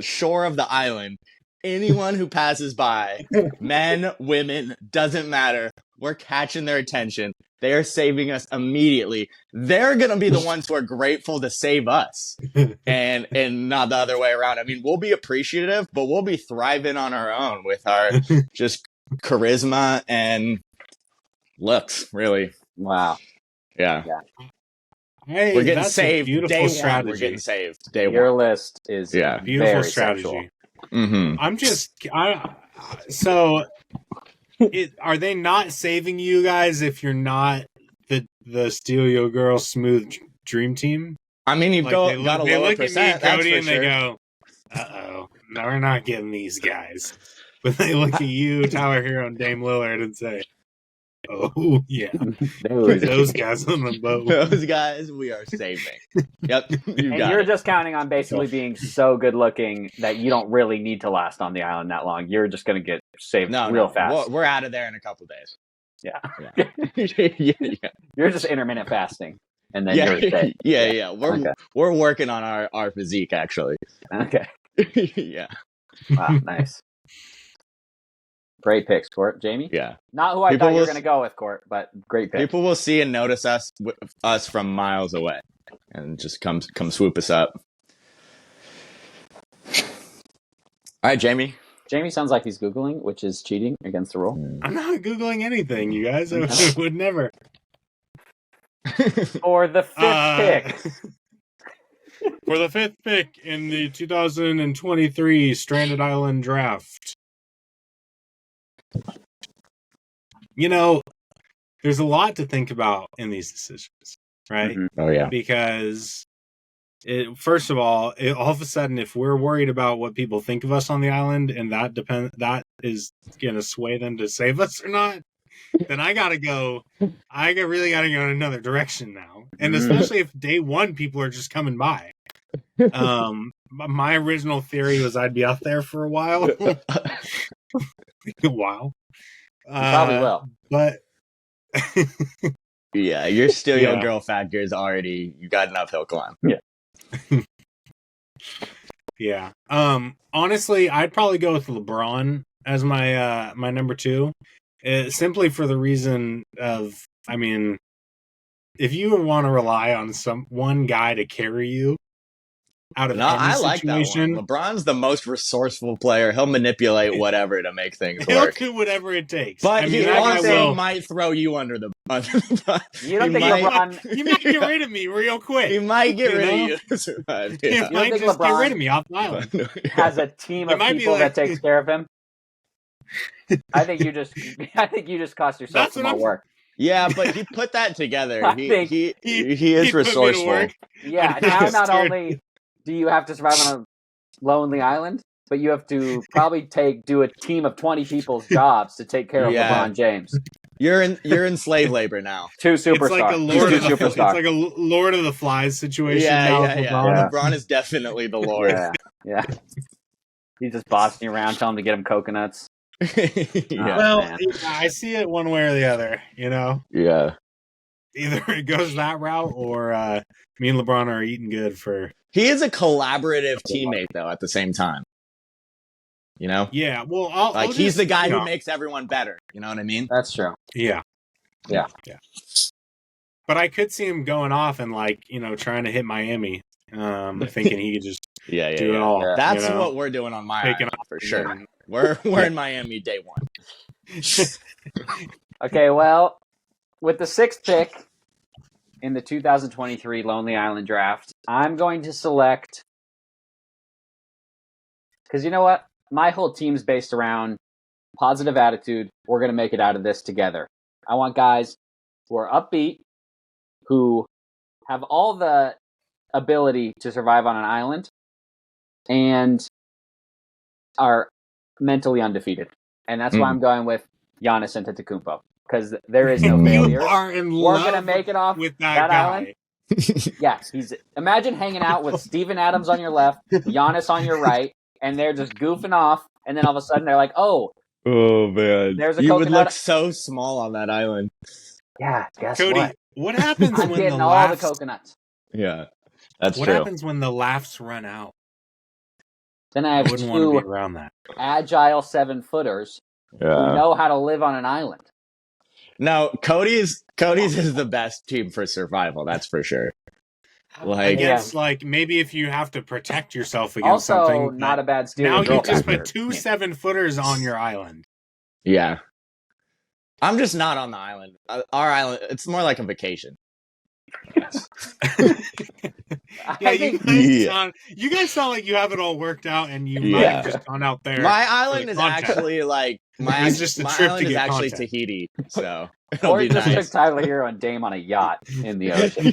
shore of the island. Anyone who passes by, men, women, doesn't matter. We're catching their attention. They are saving us immediately. They're going to be the ones who are grateful to save us and not the other way around. I mean, we'll be appreciative, but we'll be thriving on our own with our just charisma and looks, really. Wow. Yeah. Hey, we're getting saved. Beautiful strategy. We're getting saved. Day Your one. list is beautiful strategy. Mm-hmm. Are they not saving you guys if you're not the Steal Your Girl smooth dream team? I mean, you've got a lower percent. They look at me, Cody, and they go, "Uh-oh, no, we're not getting these guys." But they look at you, Tyler Hero, and Dame Lillard, and say, "Oh yeah, those guys on the boat. Those guys we are saving." Yep, you're just counting on basically being so good looking that you don't really need to last on the island that long. You're just going to get saved real fast. We're out of there in a couple days. Yeah. Yeah. You're just intermittent fasting, and then you're safe. Yeah. We're working on our physique actually. Okay. Yeah. Wow, nice. Great picks, Court. Jamie? Yeah. Not who I thought you were going to go with, Court, but great pick. People will see and notice us from miles away and just come swoop us up. All right, Jamie. Jamie sounds like he's Googling, which is cheating against the rule. I'm not Googling anything, you guys. I would never. For the fifth pick. For the fifth pick in the 2023 Stranded Island draft. You know, there's a lot to think about in these decisions, right? Mhm. Oh yeah. Because first of all of a sudden, if we're worried about what people think of us on the island, and that is going to sway them to save us or not, then I really gotta go in another direction now. And especially if day one people are just coming by. My original theory was I'd be out there for a while. You probably will. But yeah, your stereo girl factor is already, you got an uphill climb. Yeah. Yeah. Honestly, I'd probably go with LeBron as my my number 2. Simply for the reason of, I mean, if you want to rely on one guy to carry you out of any situation, like that one. LeBron's the most resourceful player. He'll manipulate whatever to make things work. He'll do whatever it takes. But he also might throw you under the bus. You don't think LeBron... He might get rid of me real quick. He might get rid of you to survive. He might just get rid of me off the island. Has a team of people that takes care of him. I think you just cost yourself some more work. Yeah, but he put that together. He is resourceful. Yeah, now not only do you have to survive on a lonely island, but you have to probably do a team of 20 people's jobs to take care of LeBron James. You're in slave labor now. 2 superstars. It's like a Lord of the Flies situation. Yeah. LeBron is definitely the Lord. Yeah. He's just bossing you around, telling him to get him coconuts. Well, I see it one way or the other, you know? Yeah. Either it goes that route or me and LeBron are eating good for... He is a collaborative teammate, though, at the same time. You know? Yeah, well, he's the guy who makes everyone better. You know what I mean? That's true. Yeah. But I could see him going off and, trying to hit Miami, thinking he could just do it all. Yeah. That's what we're doing on my island, for sure. We're in Miami day one. Okay, well, with the 6th pick in the 2023 Lonely Island Draft, I'm going to select... Because you know what? My whole team's based around positive attitude. We're going to make it out of this together. I want guys who are upbeat, who have all the ability to survive on an island, and are mentally undefeated. And that's why I'm going with Giannis Antetokounmpo. Because there is no failure. We're going to make it off with that island. Yes, imagine hanging out with Steven Adams on your left, Giannis on your right, and they're just goofing off, and then all of a sudden they're like, oh man, there's a coconut. You would look so small on that island. Yeah, guess Cody, what happens I'm when getting all the coconuts. Yeah, that's what true. What happens when the laughs run out? Then I have wouldn't want to be around that. Agile 7-footers who know how to live on an island. No, Cody's is the best team for survival. That's for sure. I guess, maybe if you have to protect yourself against something. Also, not a bad steal. Now you just put 2 7-footers on your island. Yeah. I'm just not on the island. Our island, it's more like a vacation. You guys sound like you have it all worked out, and you might have just gone out there. My island is actually it's just a trip to get content. Tahiti, so or just took Tyler Hero and Dame on a yacht in the ocean.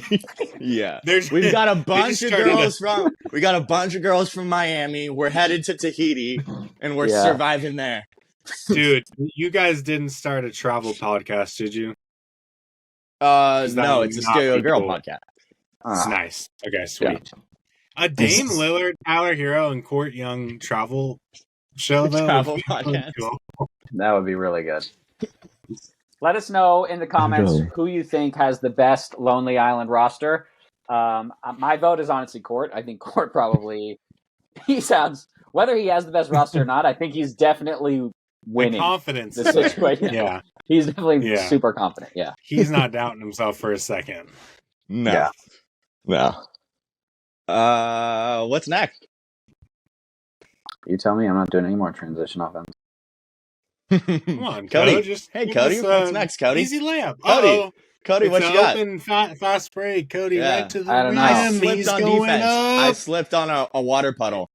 Yeah, we've got a bunch of girls from Miami. We're headed to Tahiti, and we're surviving there. Dude, you guys didn't start a travel podcast, did you? No, it's a Stereo Girl podcast. It's nice. Okay, sweet. A Dame Lillard, Tyler Hero, and Court Young travel show, though. Travel podcast. Cool. That would be really good. Let us know in the comments who you think has the best Lonely Island roster. My vote is honestly Court. I think Court probably... Whether he has the best roster or not, I think he's definitely winning. The confidence. The situation. Yeah. He's definitely super confident. Yeah. He's not doubting himself for a second. No. Yeah. No. What's next? You tell me. I'm not doing any more transition offense. Come on, Cody. Cody, what's next, Cody? Easy layup. Cody, what you got? Open, fast break. Cody, right to the rim. I slipped on defense. I slipped on a water puddle.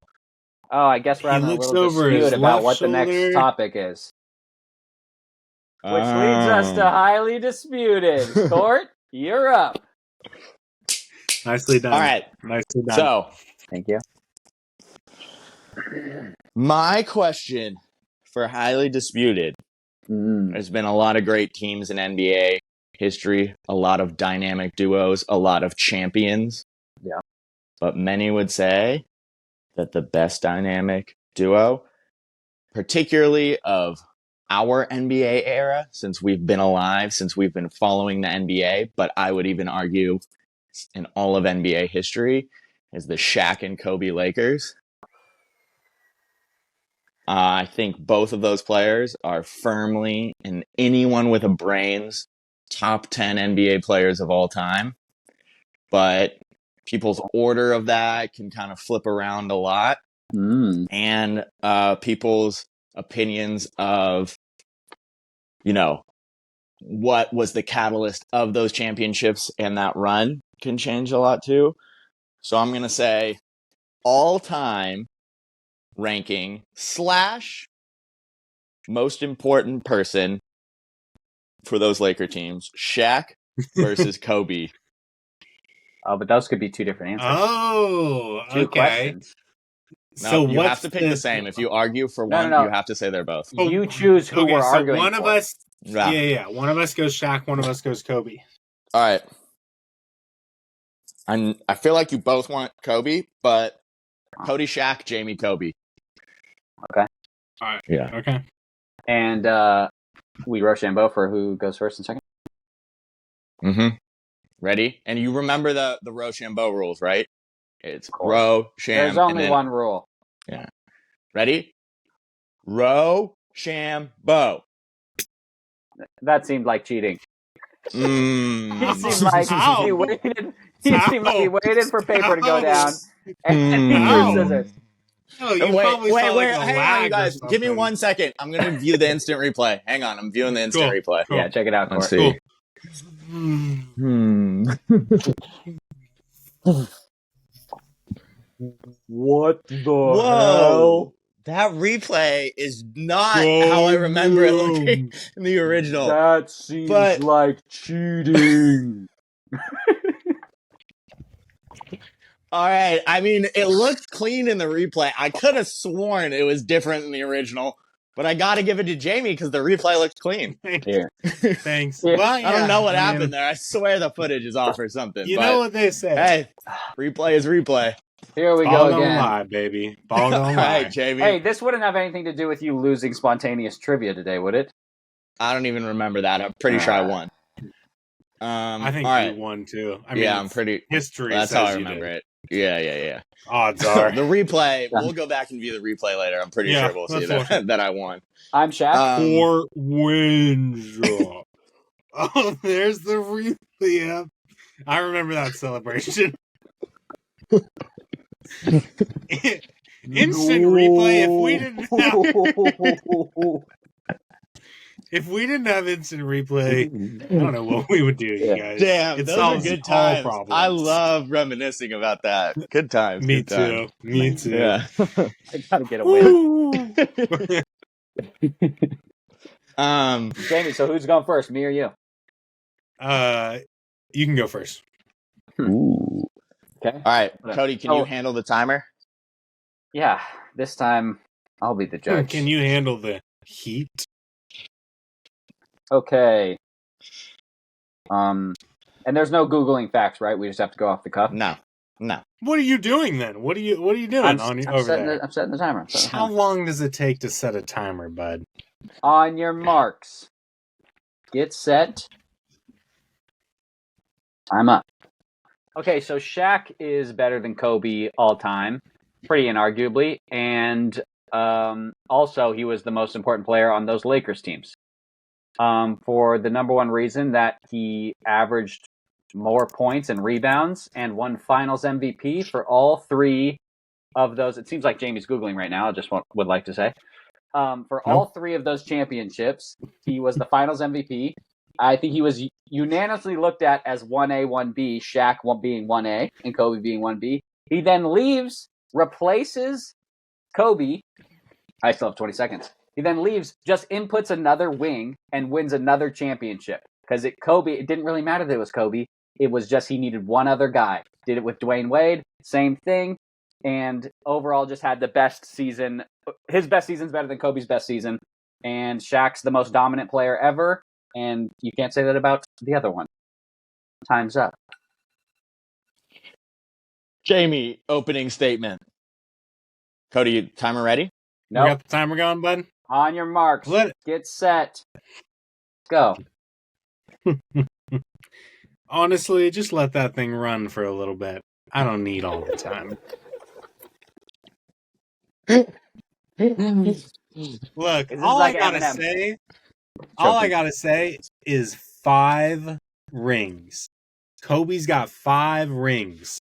Oh, I guess we're having a little dispute about what the next topic is. Which leads us to highly disputed. Court, you're up. Nicely done. All right. Nicely done. So, thank you. My question for highly disputed. There's been a lot of great teams in NBA history, a lot of dynamic duos, a lot of champions. Yeah. But many would say that the best dynamic duo, particularly of our NBA era, since we've been alive, since we've been following the NBA, but I would even argue in all of NBA history, is the Shaq and Kobe Lakers. I think both of those players are firmly, in anyone with a brains, top 10 NBA players of all time. But people's order of that can kind of flip around a lot. And people's opinions of, what was the catalyst of those championships and that run can change a lot too. So I'm going to say all-time ranking / most important person for those Laker teams, Shaq versus Kobe. Oh, but those could be two different answers. Oh, okay. Two questions. No, so you have to pick the same. If you argue for one, you have to say they're both. You choose who we're arguing one for. Of us, yeah. One of us goes Shaq, one of us goes Kobe. All right. I feel like you both want Kobe, but Cody Shaq, Jamie Kobe. Okay. All right. Yeah. Okay. And we Rochambeau for who goes first and second? Mm-hmm. Ready? And you remember the Rochambeau rules, right? It's Ro, Sham. There's only one rule. Yeah. Ready? Rochambeau. That seemed like cheating. He seemed like he waited. Seemed like he waited for paper to go down and he drew scissors. No, you wait, like hang on, you guys. Give me 1 second. I'm going to view the instant replay. Hang on, I'm viewing the instant replay. Cool. Yeah, check it out, Let's see. What the hell? That replay is not how I remember it looking in the original. That seems like cheating. All right. I mean, it looked clean in the replay. I could have sworn it was different in the original, but I got to give it to Jamie because the replay looked clean. Here. Thanks. Yeah. Well, I don't know what happened there. I swear the footage is off or something. You know what they say. Hey, replay is replay. Here we Ball go don't again. lie, baby. Ball don't lie. All right, Jamie. Hey, this wouldn't have anything to do with you losing spontaneous trivia today, would it? I don't even remember that. I'm pretty sure I won. I think you won too. I mean, I'm pretty. History. That's how I remember it. Yeah. Odds are the replay. We'll go back and view the replay later. I'm pretty sure we'll see that I won. I'm Shaq. 4 wins. Oh, there's the replay. I remember that celebration. Instant replay. If we didn't have instant replay, I don't know what we would do, you guys. Damn, those are good times. I love reminiscing about that. Good times. Me too. Yeah. I gotta get a win. Jamie, so who's going first, me or you? You can go first. Ooh. Okay. All right, Cody, can you handle the timer? Yeah, this time I'll be the judge. Can you handle the heat? Okay. And there's no Googling facts, right? We just have to go off the cuff? No. What are you doing then? What are you doing over there? I'm setting the timer. How long does it take to set a timer, bud? On your marks. Get set. Time up. Okay, so Shaq is better than Kobe all time, pretty inarguably, and also he was the most important player on those Lakers teams. For the number one reason that he averaged more points and rebounds and won Finals MVP for all three of those. It seems like Jamie's Googling right now. I just would like to say. All three of those championships, he was the Finals MVP. I think he was unanimously looked at as 1A, 1B, Shaq being 1A and Kobe being 1B. He then leaves, replaces Kobe. I still have 20 seconds. He then leaves, just inputs another wing, and wins another championship. Because Kobe, it didn't really matter that it was Kobe. It was just he needed one other guy. Did it with Dwayne Wade, same thing. And overall just had the best season. His best season's better than Kobe's best season. And Shaq's the most dominant player ever. And you can't say that about the other one. Time's up. Jamie, opening statement. Cody, timer ready? Nope. We got the timer going, bud? On your marks. Get set. Go. Honestly, just let that thing run for a little bit. I don't need all the time. Look, all I gotta say is 5 rings. Kobe's got 5 rings.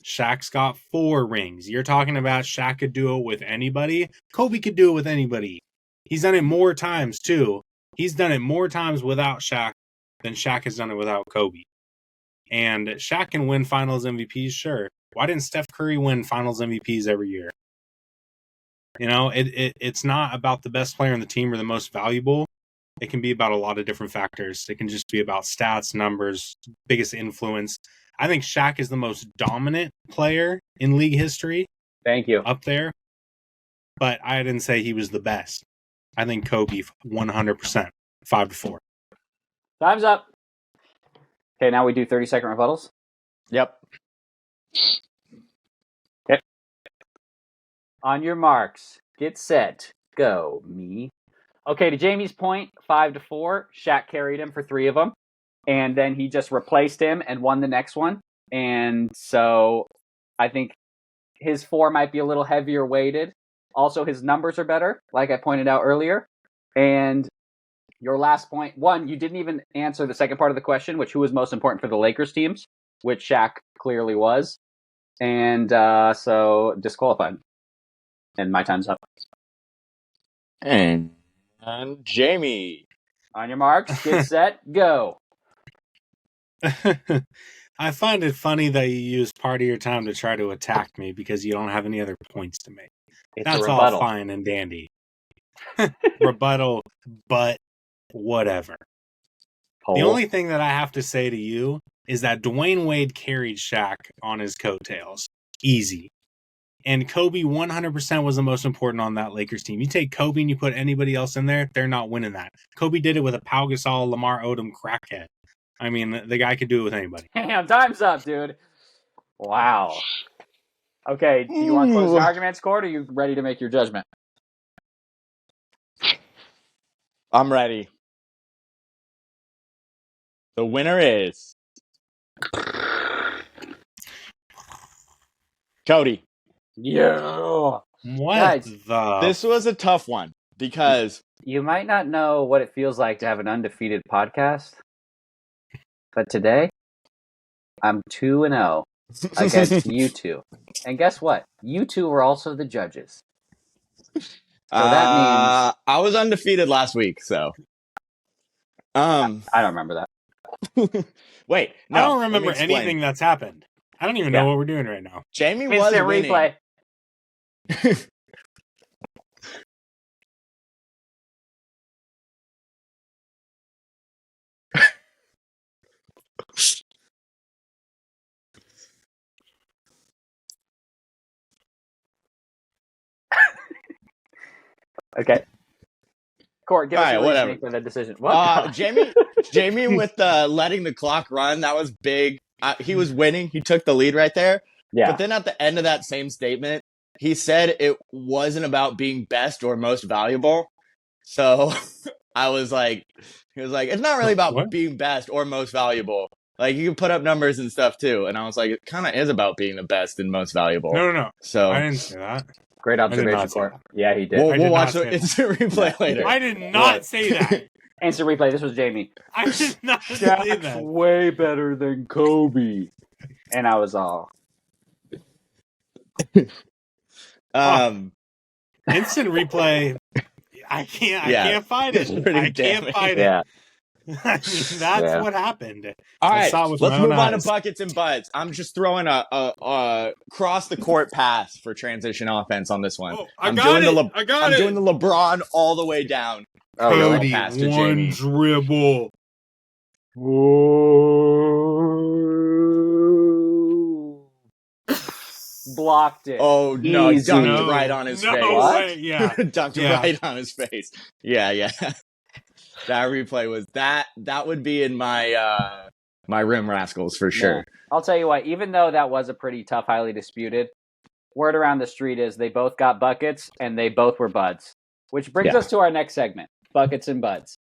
Shaq's got 4 rings. You're talking about Shaq could do it with anybody. Kobe could do it with anybody. He's done it more times, too. He's done it more times without Shaq than Shaq has done it without Kobe. And Shaq can win finals MVPs, sure. Why didn't Steph Curry win finals MVPs every year? You know, it's not about the best player on the team or the most valuable. It can be about a lot of different factors. It can just be about stats, numbers, biggest influence. I think Shaq is the most dominant player in league history. Thank you. Up there. But I didn't say he was the best. I think Kobe 100%. 5-4. Time's up. Okay, now we do 30-second rebuttals. Yep. Okay. On your marks, get set, go, me. Okay, to Jamie's point, 5-4. Shaq carried him for 3 of them. And then he just replaced him and won the next one. And so I think his 4 might be a little heavier weighted. Also, his numbers are better, like I pointed out earlier. And your last point, 1, you didn't even answer the second part of the question, who was most important for the Lakers teams, which Shaq clearly was. And so disqualified. And my time's up. And Jamie. On your marks, get set, go. I find it funny that you use part of your time to try to attack me because you don't have any other points to make. That's all fine and dandy. Rebuttal, but whatever. The only thing that I have to say to you is that Dwayne Wade carried Shaq on his coattails. Easy. And Kobe 100% was the most important on that Lakers team. You take Kobe and you put anybody else in there, they're not winning that. Kobe did it with a Pau Gasol, Lamar Odom crackhead. I mean, the guy could do it with anybody. Damn, time's up, dude. Wow. Okay, do you want closing arguments, Cord, or are you ready to make your judgment? I'm ready. The winner is Cody. Yeah. What This was a tough one because you might not know what it feels like to have an undefeated podcast, but today I'm 2-0 against you two. And guess what? You two were also the judges. So that means I was undefeated last week, so I don't remember that. Wait, no, I don't remember anything that's happened. I don't even know what we're doing right now. Jamie was winning. Replay. Okay. Court, give us your reasoning for the decision. Jamie with letting the clock run, that was big. He was winning. He took the lead right there. Yeah. But then at the end of that same statement, he said it wasn't about being best or most valuable. So I was like, it's not really about being best or most valuable. Like, you can put up numbers and stuff too. And I was like, it kind of is about being the best and most valuable. No. So I didn't say that. Great observation, Court. Yeah, he did. We'll watch the instant replay later. I did not say that. Instant replay. This was Jamie. I did not say that. Shaq's way better than Kobe. And I was all. Instant replay. I can't fight it. I can't fight it. That's what happened. All right, let's move on to eyes. buckets and buds. I'm just throwing a cross the court pass for transition offense on this one. Oh, I'm doing the LeBron all the way down. Cody, Pass to one Jamie. dribble. Blocked it. Oh no, Easy. dunked right on his face. Way. Yeah, dunked right on his face. Yeah. That replay was that would be in my my rim rascals for sure. Yeah. I'll tell you what, even though that was a pretty tough, highly disputed, word around the street is they both got buckets and they both were buds. Which brings us to our next segment, buckets and buds.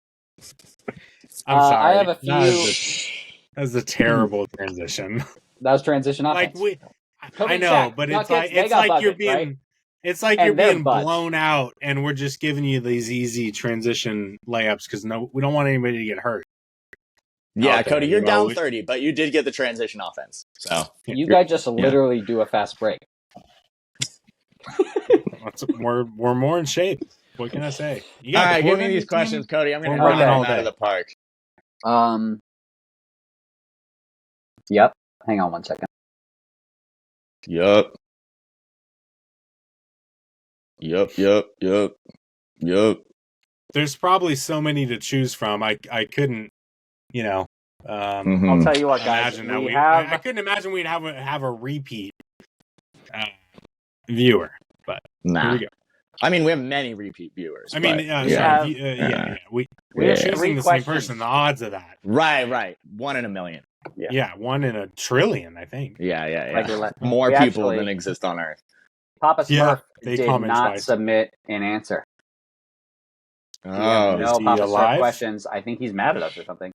I'm sorry. I have a few. That was a terrible transition. That was transition offense. I know, but it's like you're being right? It's like you're being blown out, and we're just giving you these easy transition layups because we don't want anybody to get hurt. Yeah, Cody, you're down 30, but you did get the transition offense. So you guys just literally do a fast break. We're more in shape. What can I say? All right, give me these questions, Cody. I'm going to run them out of the park. Yep. Hang on one second. Yup. There's probably so many to choose from. I couldn't, I'll tell you what, guys. I couldn't imagine we'd have a repeat viewer, but here we go. I mean, we have many repeat viewers. We're choosing the same person. The odds of that, right, 1 in a million. Yeah, 1 in a trillion, I think. Yeah. More people than exist on Earth. Papa Smurf did not submit an answer. Oh, no Papa Smurf questions. I think he's mad at us or something.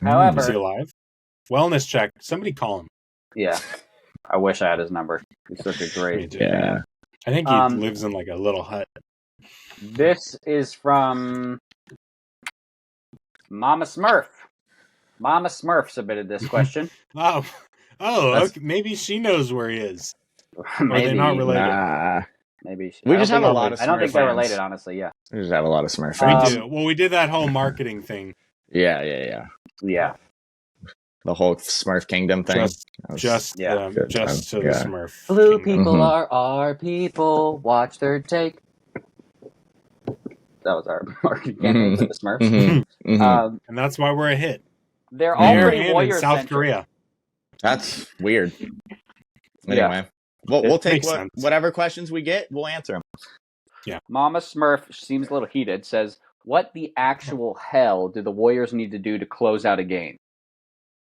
However, is he alive? Wellness check. Somebody call him. Yeah, I wish I had his number. He's such a great. Yeah, I think he lives in like a little hut. This is from Mama Smurf. Mama Smurf submitted this question. Okay. Maybe she knows where he is. Maybe. Are they not related? Nah. Maybe. We just have a lot of Smurf I don't think they're fans. related, honestly, yeah. We just have a lot of Smurf fans. We do. Well, we did that whole marketing thing. Yeah. The whole Smurf Kingdom thing. Just to the Smurf. Blue people are our people. Watch their take. That was our marketing campaign for the Smurfs. And that's why we're a hit. They're all pretty Warrior South Korea. That's weird. Anyway, we'll take whatever questions we get. We'll answer them. Yeah. Mama Smurf seems a little heated. Says, "What the actual hell do the Warriors need to do to close out a game?"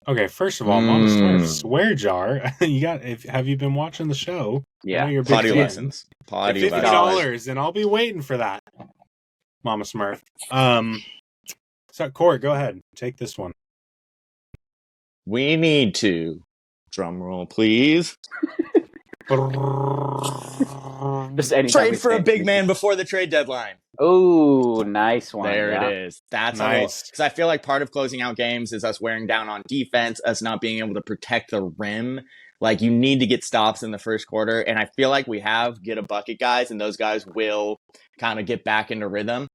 Okay, first of all, Mama Smurf swear jar. Have you been watching the show? Yeah. Potty lessons. $50, and I'll be waiting for that. Mama Smurf. So Court, go ahead. Take this one. We need to, drum roll please, trade for a big man before the trade deadline. Oh, nice one. There it is. That's nice. Because I feel like part of closing out games is us wearing down on defense, us not being able to protect the rim. Like, you need to get stops in the first quarter, and I feel like we have get a bucket guys, and those guys will kind of get back into rhythm.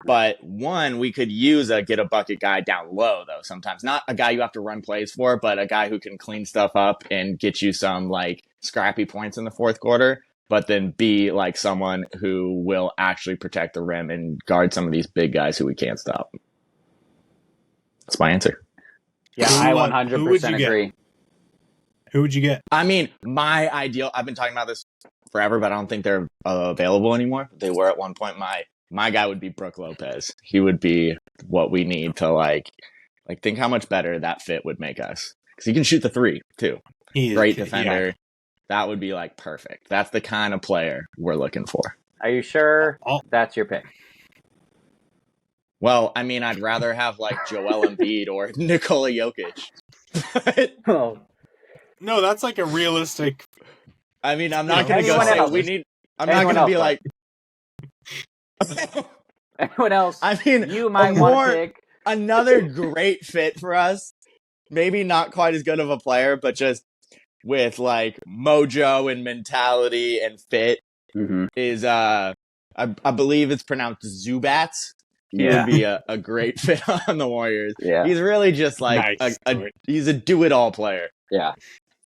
But we could use a get a bucket guy down low, though, sometimes. Not a guy you have to run plays for, but a guy who can clean stuff up and get you some, like, scrappy points in the fourth quarter, but then be, like, someone who will actually protect the rim and guard some of these big guys who we can't stop. That's my answer. Yeah, I 100% agree. Who would you get? I mean, my ideal, I've been talking about this forever, but I don't think they're available anymore. They were at one point. My guy would be Brook Lopez. He would be what we need to like think how much better that fit would make us. Because he can shoot the three, too. Great defender. Yeah. That would be like perfect. That's the kind of player we're looking for. Are you sure that's your pick? Well, I mean, I'd rather have like Joel Embiid or Nikola Jokic. No, that's like a realistic. I mean, I'm not going to go say we need. I'm not going to be like. Anyone else? I mean, you might want to pick another great fit for us. Maybe not quite as good of a player, but just with like mojo and mentality and fit is I believe it's pronounced Zubats. he would be a great fit on the Warriors. Yeah. He's really just like he's a do-it-all player. Yeah.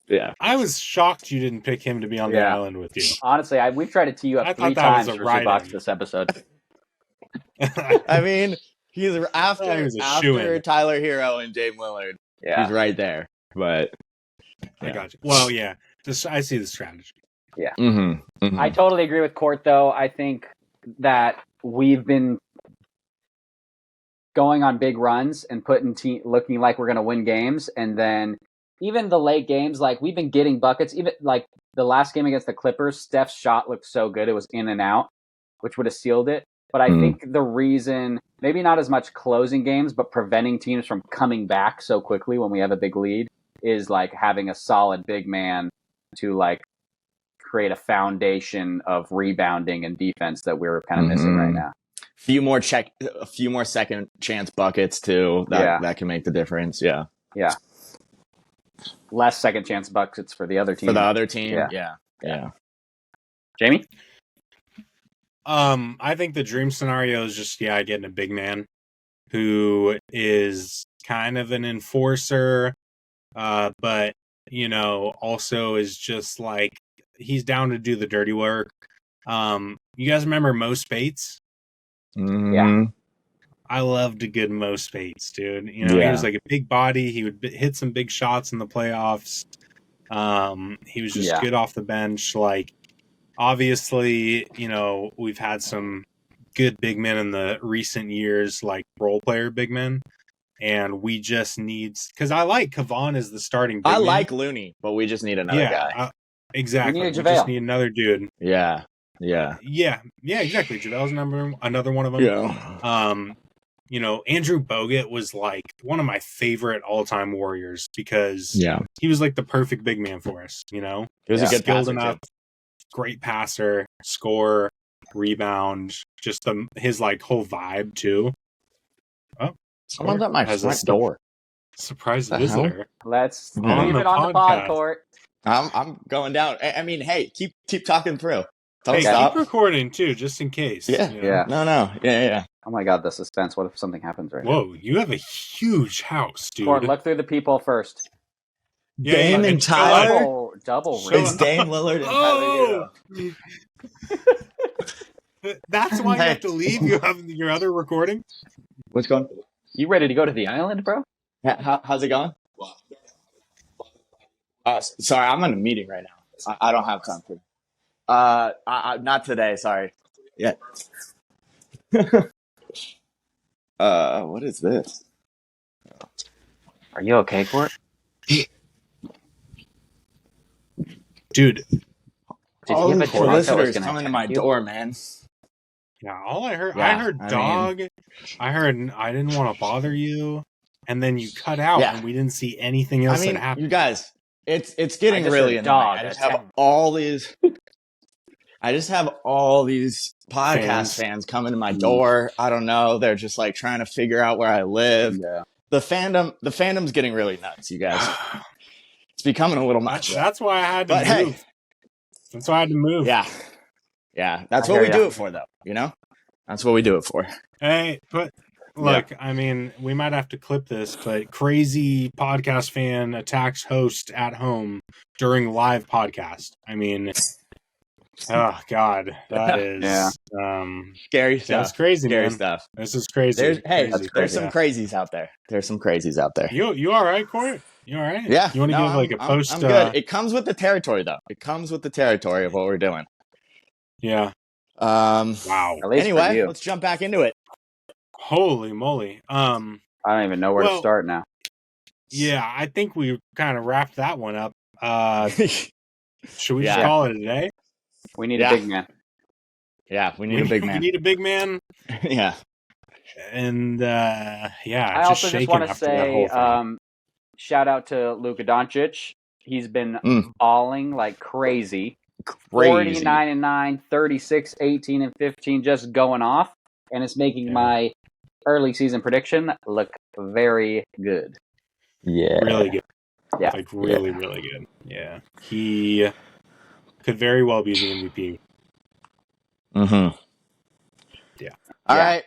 Yeah. I was shocked you didn't pick him to be on the island with you. Honestly, we've tried to tee you up 3 times for Zubac this episode. I mean, he's after in. Tyler Hero and Dame Lillard. Yeah. He's right there. But I got you. Well, yeah. I see the strategy. Yeah. Mm-hmm. Mm-hmm. I totally agree with Court, though. I think that we've been going on big runs and looking like we're going to win games, and then even the late games, like we've been getting buckets. Even like the last game against the Clippers, Steph's shot looked so good; it was in and out, which would have sealed it. But I think the reason, maybe not as much closing games, but preventing teams from coming back so quickly when we have a big lead, is like having a solid big man to like create a foundation of rebounding and defense that we're kind of missing right now. A few more second chance buckets too. That can make the difference. Yeah. Yeah. Less second chance buckets for the other team. Yeah. Jamie? I think the dream scenario is just getting a big man who is kind of an enforcer, but also is just like he's down to do the dirty work. You guys remember Mo Spates? Mm-hmm. Yeah. I loved a good Mo Spates, dude. He was like a big body. He would hit some big shots in the playoffs. He was just good off the bench. Like, obviously, we've had some good big men in the recent years, like role player big men. And we just need, because I like Kevon as the starting big man. like Looney, but we just need another guy. Exactly. We just need another dude. Yeah, exactly. JaVale's another one of them. Yeah. Andrew Bogut was like one of my favorite all-time Warriors because he was like the perfect big man for us. He was a good passer enough, great passer, score, rebound, just his like whole vibe too. Oh, someone's at my front door. Surprise visitor. Let's leave it on the pod court. I'm going down. I mean, hey, keep talking through. Don't stop. Keep recording too, just in case. Yeah. No. Yeah. Oh my God, the suspense! What if something happens right now? Whoa, you have a huge house, dude. Court, look through the people first. Dame and Tyler. Double. It's Dame Lillard and Tyler Hero. That's why you have to leave. You have your other recording. What's going? You ready to go to the island, bro? How's it going? Sorry, I'm in a meeting right now. I don't have time for. Not today. Sorry. Yeah. What is this? Are you okay, Court? Dude. All the solicitors coming to my door, man. Yeah, all I heard, I heard dog. I heard I didn't want to bother you, and then you cut out, and we didn't see anything else that happened. You guys, it's getting really annoying. I just have all these. I just have all these podcast fans coming to my door. I don't know. They're just like trying to figure out where I live. Yeah. The fandom's getting really nuts, you guys. It's becoming a little much. That's why I had to move. Hey, that's why I had to move. Yeah. That's what we do it for, though. That's what we do it for. Hey, but look, I mean, we might have to clip this, but crazy podcast fan attacks host at home during live podcast. I mean. Oh God, that is scary stuff. That's crazy, scary man. Stuff. This is crazy. There's some crazies out there. There's some crazies out there. You all right, Court? You all right? Yeah. You want to give like a post? I'm good. It comes with the territory, though. It comes with the territory of what we're doing. Yeah. Wow. Anyway, let's jump back into it. Holy moly. I don't even know where to start now. Yeah, I think we kind of wrapped that one up. Should we just call it a day? We need a big man. Yeah, we need a big man. We need a big man. Yeah. And I also just want to say shout out to Luka Doncic. He's been balling like crazy. 49-9, 36, 18, and 15, just going off. And it's making my early season prediction look very good. Yeah. Really good. Yeah. Like really good. Yeah. He could very well be the MVP. Mm-hmm. Yeah. All right.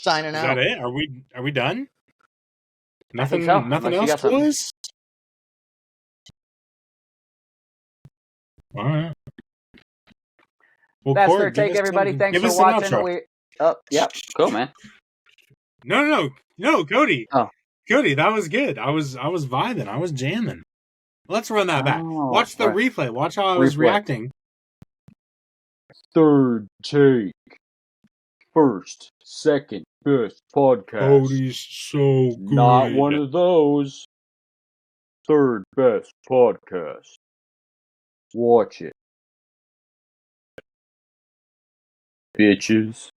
Signing Is out. that it? Are we done? Nothing. So. Nothing Unless else, boys. All right. Well, That's Court, their take, everybody. Thanks for watching. Yep. Cool, man. No, Cody. Oh. Cody, that was good. I was vibing. I was jamming. Let's run that back. Watch the replay. Watch how I was reacting. Third take. First, second, best podcast. Cody's so good. Not one of those. Third best podcast. Watch it. Bitches.